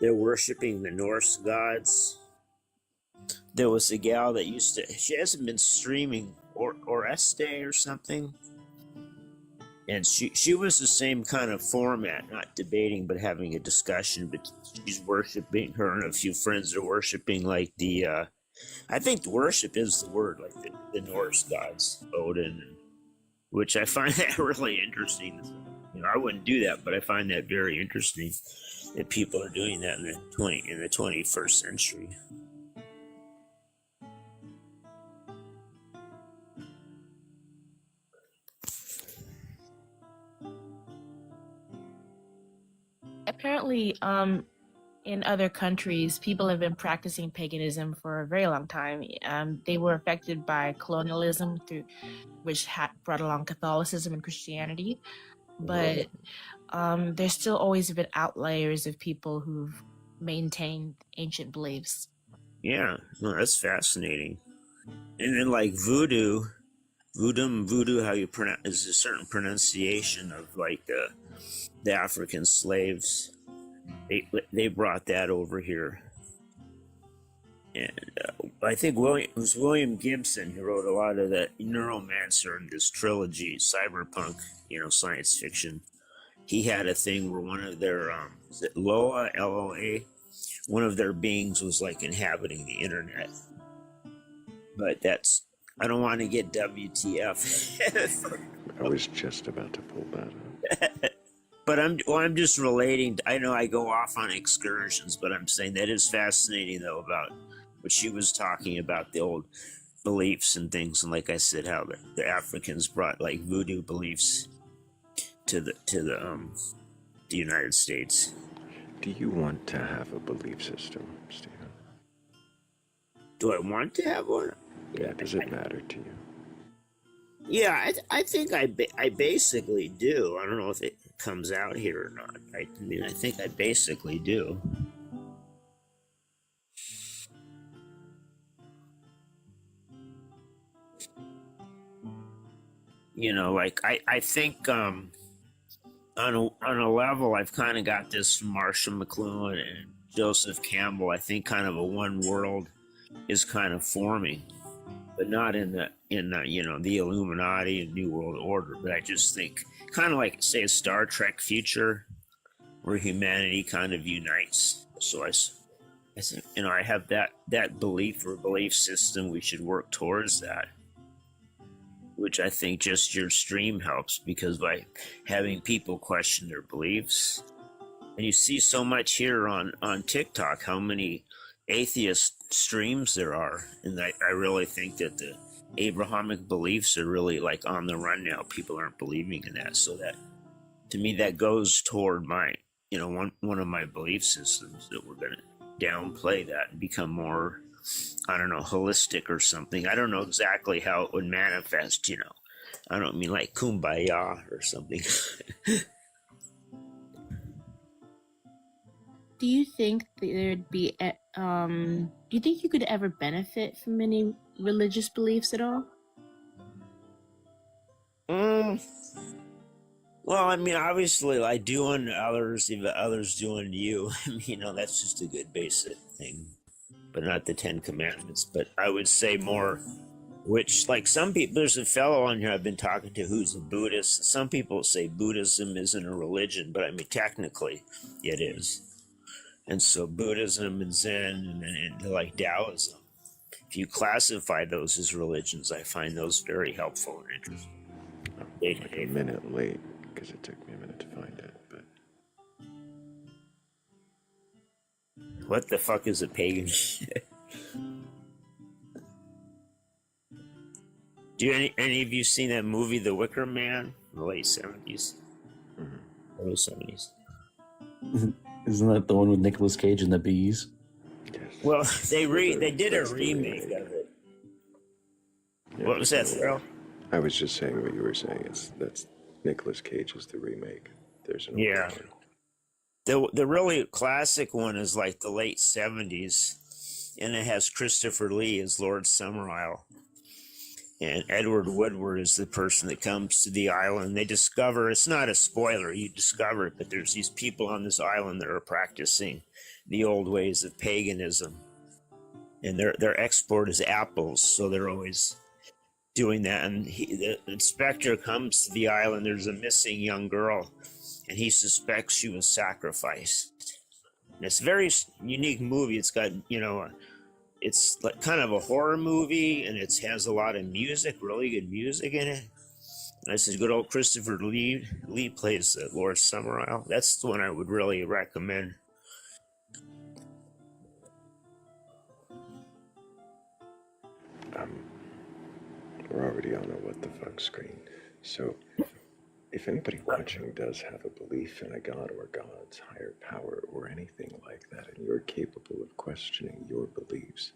they're worshiping the Norse gods. There was a gal that she hasn't been streaming, Oreste or something. And she was the same kind of format, not debating, but having a discussion. But she's worshiping, her and a few friends are worshiping like I think worship is the word, like the Norse gods, Odin, which I find that really interesting. I wouldn't do that, but I find that very interesting that people are doing that in the 21st century. Apparently, in other countries, people have been practicing paganism for a very long time. They were affected by colonialism, which brought along Catholicism and Christianity. but there's still always been outliers of people who've maintained ancient beliefs. Yeah, no, that's fascinating. And then like voodoo, how you pronounce is a certain pronunciation of like the African slaves. They brought that over here, and I think it was William Gibson who wrote a lot of that Neuromancer and this trilogy, cyberpunk, science fiction. He had a thing where one of their is it Loa, Loa, one of their beings was like inhabiting the internet. But I don't want to get WTF. I was just about to pull that up. But I'm just relating. I know I go off on excursions, but I'm saying that is fascinating though about what she was talking about, the old beliefs and things, and like I said, how the Africans brought like voodoo beliefs to the United States. Do you want to have a belief system, Stephen? Do I want to have one? Yeah, does it matter to you? Yeah, I think I basically do. I don't know if it comes out here or not. I mean, I think I basically do. Like I think on a level, I've kind of got this from Marshall McLuhan and Joseph Campbell. I think kind of a one world is kind of forming, but not in the the Illuminati and New World Order. But I just think kind of like say a Star Trek future where humanity kind of unites. So I think I have that belief or belief system. We should work towards that, which I think just your stream helps, because by having people question their beliefs, and you see so much here on TikTok, how many atheist streams there are. And I really think that the Abrahamic beliefs are really like on the run now. People aren't believing in that. So that, to me, that goes toward my, one of my belief systems, that we're going to downplay that and become more, I don't know, holistic or something. I don't know exactly how it would manifest, I don't mean like kumbaya or something. Do you think that there'd be, do you think you could ever benefit from any religious beliefs at all? Well, I mean, obviously, I do unto others, if others do unto you. That's just a good basic thing, but not the 10 Commandments. But I would say more, which, like some people, there's a fellow on here I've been talking to who's a Buddhist. Some people say Buddhism isn't a religion, but I mean, technically, it is. And so Buddhism and Zen and like Taoism, if you classify those as religions, I find those very helpful and interesting. I'm like a minute late because it took me a minute to find it. But what the fuck is a pagan? Do any of you seen that movie, The Wicker Man, in the late 70s? Early 70s. Isn't that the one with Nicolas Cage and the bees? yes. Well, they did a remake of it. Yeah, What was that, Thrayle? I was just saying what you were saying. That's Nicolas Cage is the remake. There's an Yeah. The really classic one is like the late 70s, and it has Christopher Lee as Lord Summerisle. And Edward Woodward is the person that comes to the island. They discover, it's not a spoiler, you discover it, but there's these people on this island that are practicing the old ways of paganism. And their export is apples, so they're always doing that. And the inspector comes to the island, there's a missing young girl, and he suspects she was sacrificed. And it's a very unique movie. It's got, it's like kind of a horror movie, and it has a lot of music, really good music in it. And I said, good old Christopher Lee plays Lord Summerisle. That's the one I would really recommend. We're already on a what the fuck screen. So if anybody watching does have a belief in a god or gods, higher power, or anything like that, and you're capable of questioning your beliefs,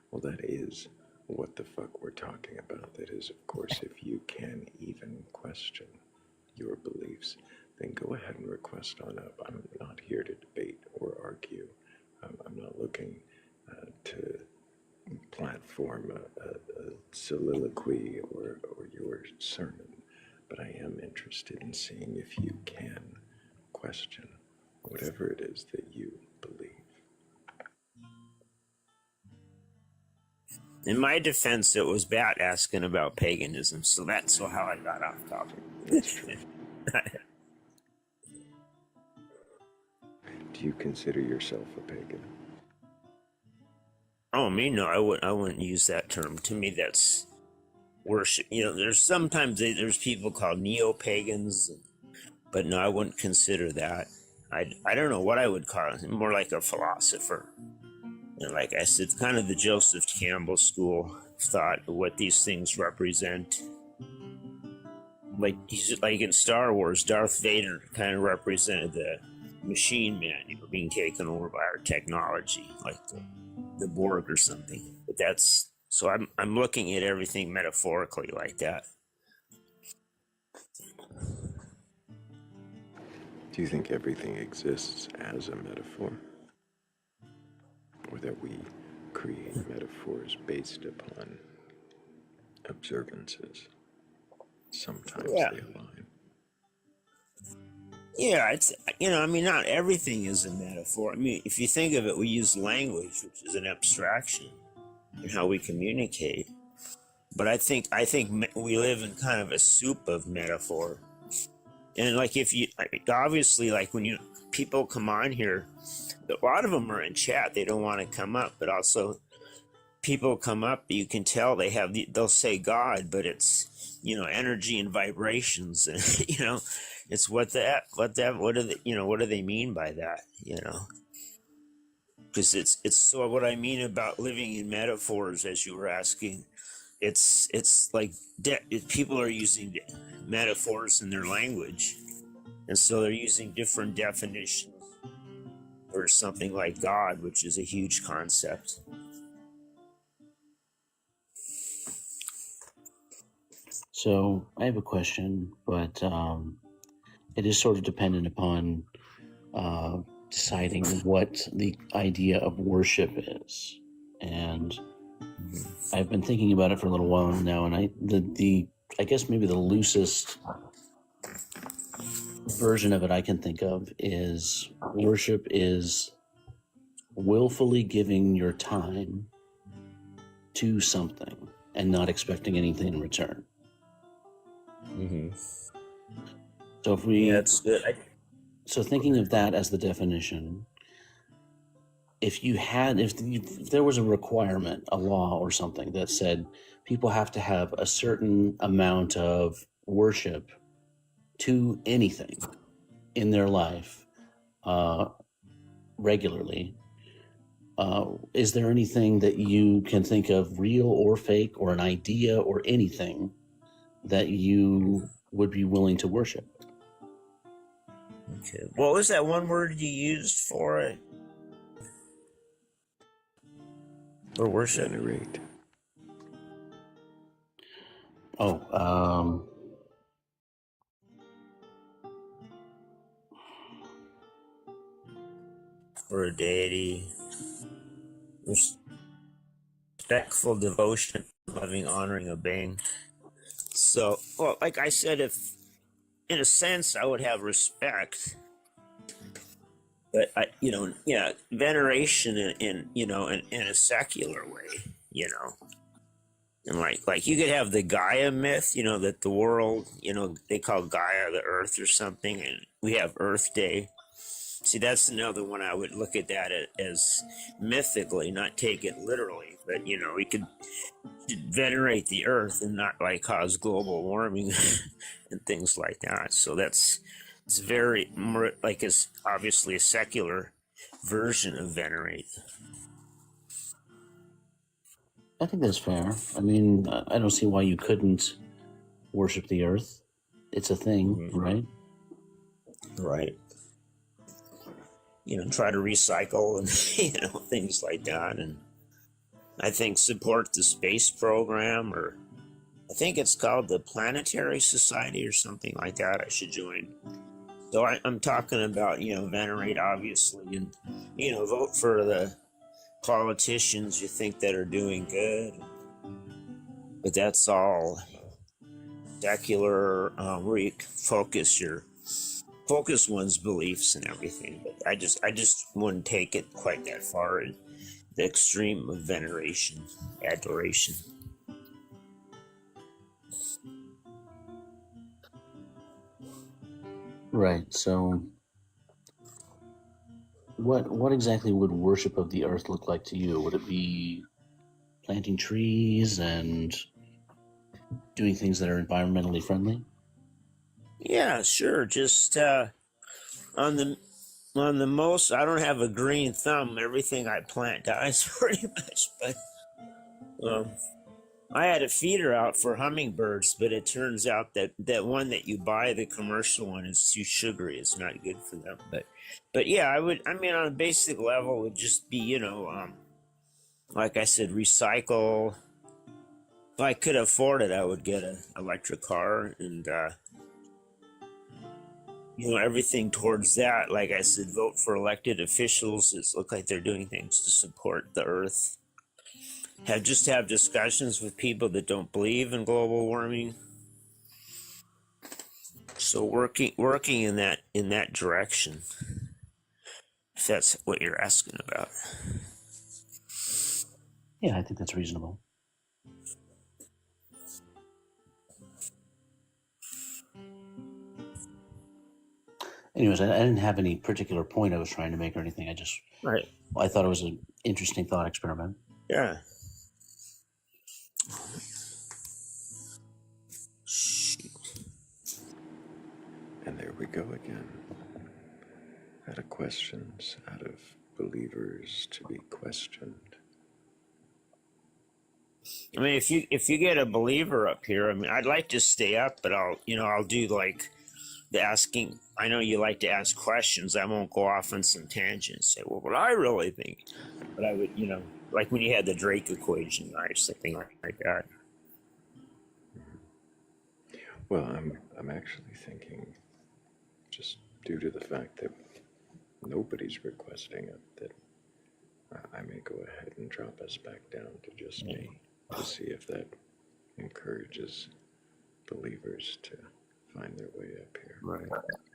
well, that is what the fuck we're talking about. That is, of course, if you can even question your beliefs, then go ahead and request on up. I'm not here to debate or argue. I'm not looking to platform a soliloquy or your sermon, but I am interested in seeing if you can question whatever it is that you believe. In my defense, it was Bat asking about paganism, so that's how I got off topic. That's true. Do you consider yourself a pagan? Oh, me? No, I wouldn't use that term. To me, that's worship. You know, there's sometimes there's people called neo-pagans, but no, I wouldn't consider that. I don't know what I would call it. More like a philosopher. And like I said, kind of the Joseph Campbell school thought of what these things represent. Like he's like in Star Wars, Darth Vader kind of represented the machine man, being taken over by our technology, like the Borg or something. But that's so I'm looking at everything metaphorically like that. Do you think everything exists as a metaphor? Or that we create metaphors based upon observances? Sometimes Yeah. they align. Yeah, it's, you know, I mean, not everything is a metaphor. I mean, if you think of it, we use language, which is an abstraction in how we communicate. But I think we live in kind of a soup of metaphor. And like if you, obviously, like when people come on here, a lot of them are in chat. They don't want to come up, but also people come up, you can tell they'll say God, but it's, you know, energy and vibrations, and you know, it's what do they mean by that, you know? Because it's so what I mean about living in metaphors, as you were asking, it's like people are using metaphors in their language, and so they're using different definitions for something like God, which is a huge concept. So I have a question, but it is sort of dependent upon deciding what the idea of worship is. And I've been thinking about it for a little while now, and I guess maybe the loosest version of it I can think of is worship is willfully giving your time to something and not expecting anything in return. Mm-hmm. So if we, Yeah, that's good. so thinking of that as the definition, if there was a requirement, a law or something that said people have to have a certain amount of worship to anything in their life regularly, is there anything that you can think of, real or fake, or an idea or anything that you would be willing to worship? Okay. What was that one word you used for it? For worship? Venerate. Oh, For a deity. Respectful devotion, loving, honoring, obeying. So, well, like I said, if in a sense I would have respect, but veneration in a secular way, you know. And like you could have the Gaia myth, you know, that the world, you know, they call Gaia the earth or something, and we have Earth Day. See, that's another one I would look at that as mythically, not take it literally, but you know, we could venerate the earth and not like cause global warming and things like that. So it's very like it's obviously a secular version of venerate. I think that's fair. I mean, I don't see why you couldn't worship the earth. It's a thing, Mm-hmm. right? Right. You know, try to recycle and, you know, things like that. And I think support the space program or I think it's called the Planetary Society or something like that. I should join. So I'm talking about, venerate, obviously, and, vote for the politicians you think that are doing good. But that's all secular, where you focus one's beliefs and everything. But I just wouldn't take it quite that far in the extreme of veneration, adoration. Right. So, what exactly would worship of the earth look like to you? Would it be planting trees and doing things that are environmentally friendly? Yeah, sure. Just on the most, I don't have a green thumb. Everything I plant dies pretty much. But I had a feeder out for hummingbirds, but it turns out that one that you buy, the commercial one, is too sugary. It's not good for them. But yeah, I mean, on a basic level, it would just be, like I said, recycle. If I could afford it, I would get an electric car and, everything towards that. Like I said, vote for elected officials. It look like they're doing things to support the earth. Have discussions with people that don't believe in global warming. So working in that direction, if that's what you're asking about. Yeah, I think that's reasonable. Anyways, I didn't have any particular point I was trying to make or anything. Right. I thought it was an interesting thought experiment. Yeah. And there we go again. Out of questions, out of believers to be questioned. I mean, if you get a believer up here, I mean, I'd like to stay up, but I'll do like the asking. I know you like to ask questions. I won't go off on some tangents. Say, well, what I really think, but I would, like when you had the Drake equation, or something like that. Well, I'm actually thinking, just due to the fact that nobody's requesting it, that I may go ahead and drop us back down to just me to see if that encourages believers to find their way up here. Right.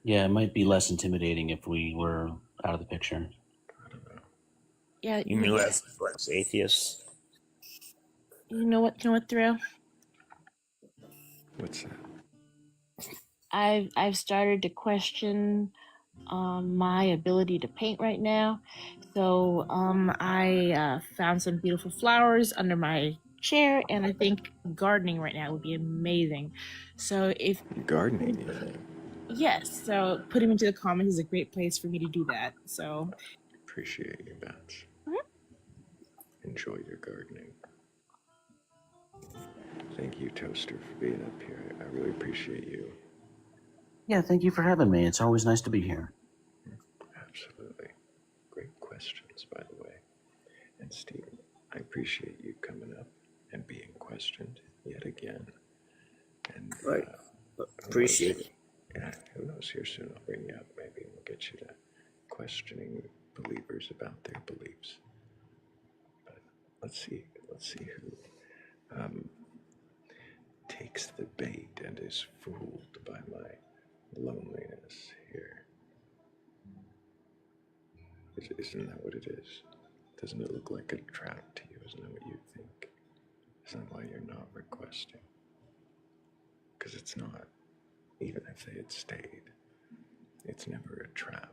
Yeah, it might be less intimidating if we were out of the picture. I don't know. Yeah, You mean less atheists? You know what, Thrayle? What's that? I've started to question my ability to paint right now. So I found some beautiful flowers under my chair, and I think gardening right now would be amazing. So if Gardening, you think? yes, so putting into the comments is a great place for me to do that. So Appreciate you, Bats. Enjoy your gardening. Thank you, Toaster, for being up here. I really appreciate you. Yeah, thank you for having me. It's always nice to be here. Absolutely. Great questions, by the way. And Stephen, I appreciate you coming up and being questioned yet again. And Right. Appreciate it. Yeah, who knows? Here soon I'll bring you up. Maybe we'll get you to questioning believers about their beliefs. But let's see who takes the bait and is fooled by my loneliness here. Isn't that what it is? Doesn't it look like a trap to you? Isn't that what you think? Isn't that why you're not requesting? Because it's not. Even if they had stayed, it's never a trap.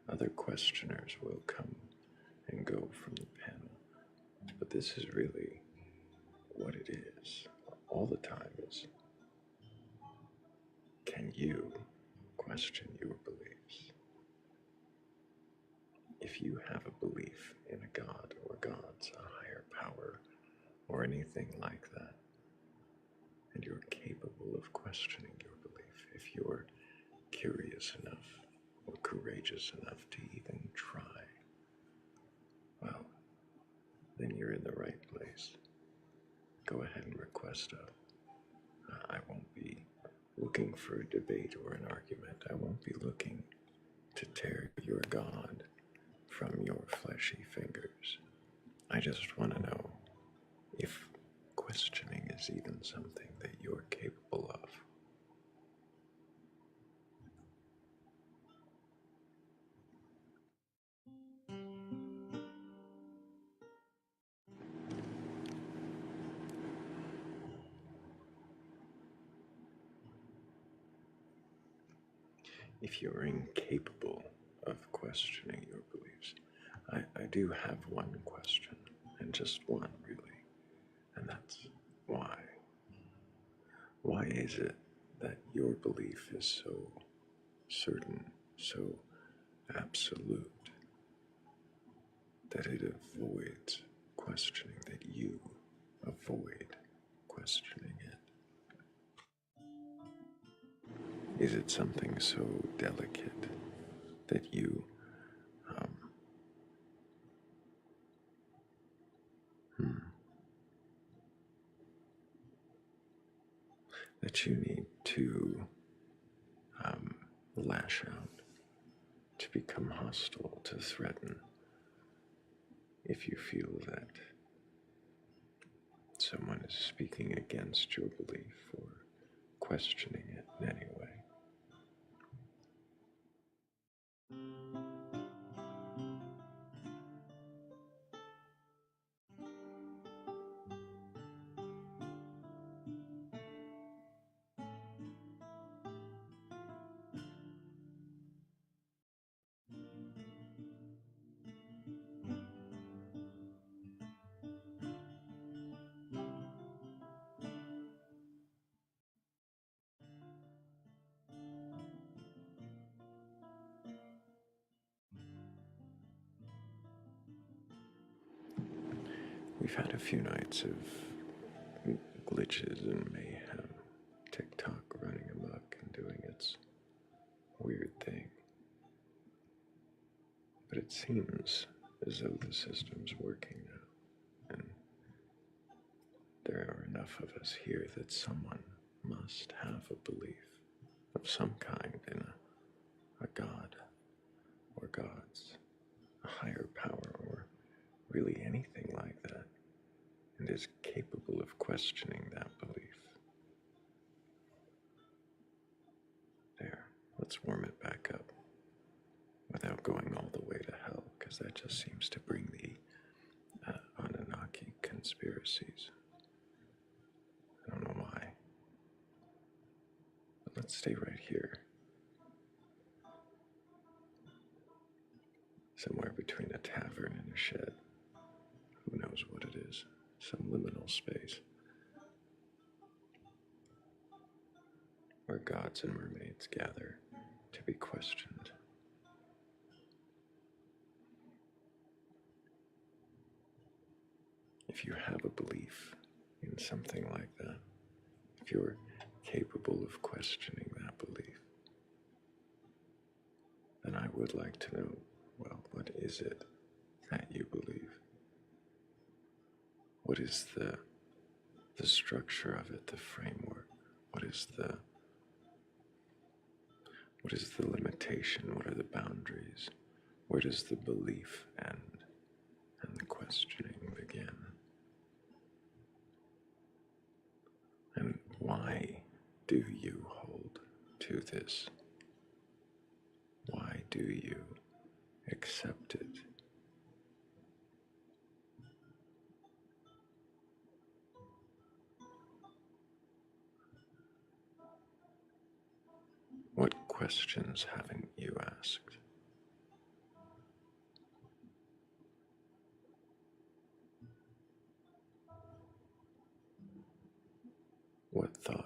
Other questioners will come and go from the panel. But this is really what it is all the time is, can you question your beliefs? If you have a belief in a God or gods, a higher power, or anything like that, and you're capable of questioning your belief, if you're curious enough or courageous enough to even try, well, then you're in the right place. go ahead and request I won't be looking for a debate or an argument. I won't be looking to tear your God from your fleshy fingers. I just want to know if questioning is even something that you're capable of. If you're incapable of questioning your beliefs, I do have one question, and just one really, and that's why. Why is it that your belief is so certain, so absolute, that it avoids questioning, that you avoid questioning it? Is it something so delicate that you that you need to lash out, to become hostile, to threaten, if you feel that someone is speaking against your belief or questioning it in any way? We've had a few nights of glitches and mayhem, TikTok running amok and doing its weird thing. But it seems as though the system's working now, and there are enough of us here that someone must have a belief of some kind in a god, or gods, a higher power, or really anything like that, and is capable of questioning that belief. There, let's warm it back up without going all the way to hell, because that just seems to bring the Anunnaki conspiracies. I don't know why. But let's stay right here. Somewhere between a tavern and a shed. Who knows what it is? Some liminal space. Where gods and mermaids gather to be questioned. If you have a belief in something like that, if you're capable of questioning that belief, then I would like to know, well, what is it that you believe? What is the structure of it, the framework? What is the limitation? What are the boundaries? Where does the belief end and the questioning begin? And why do you hold to this? Why do you accept it? What questions haven't you asked? What thoughts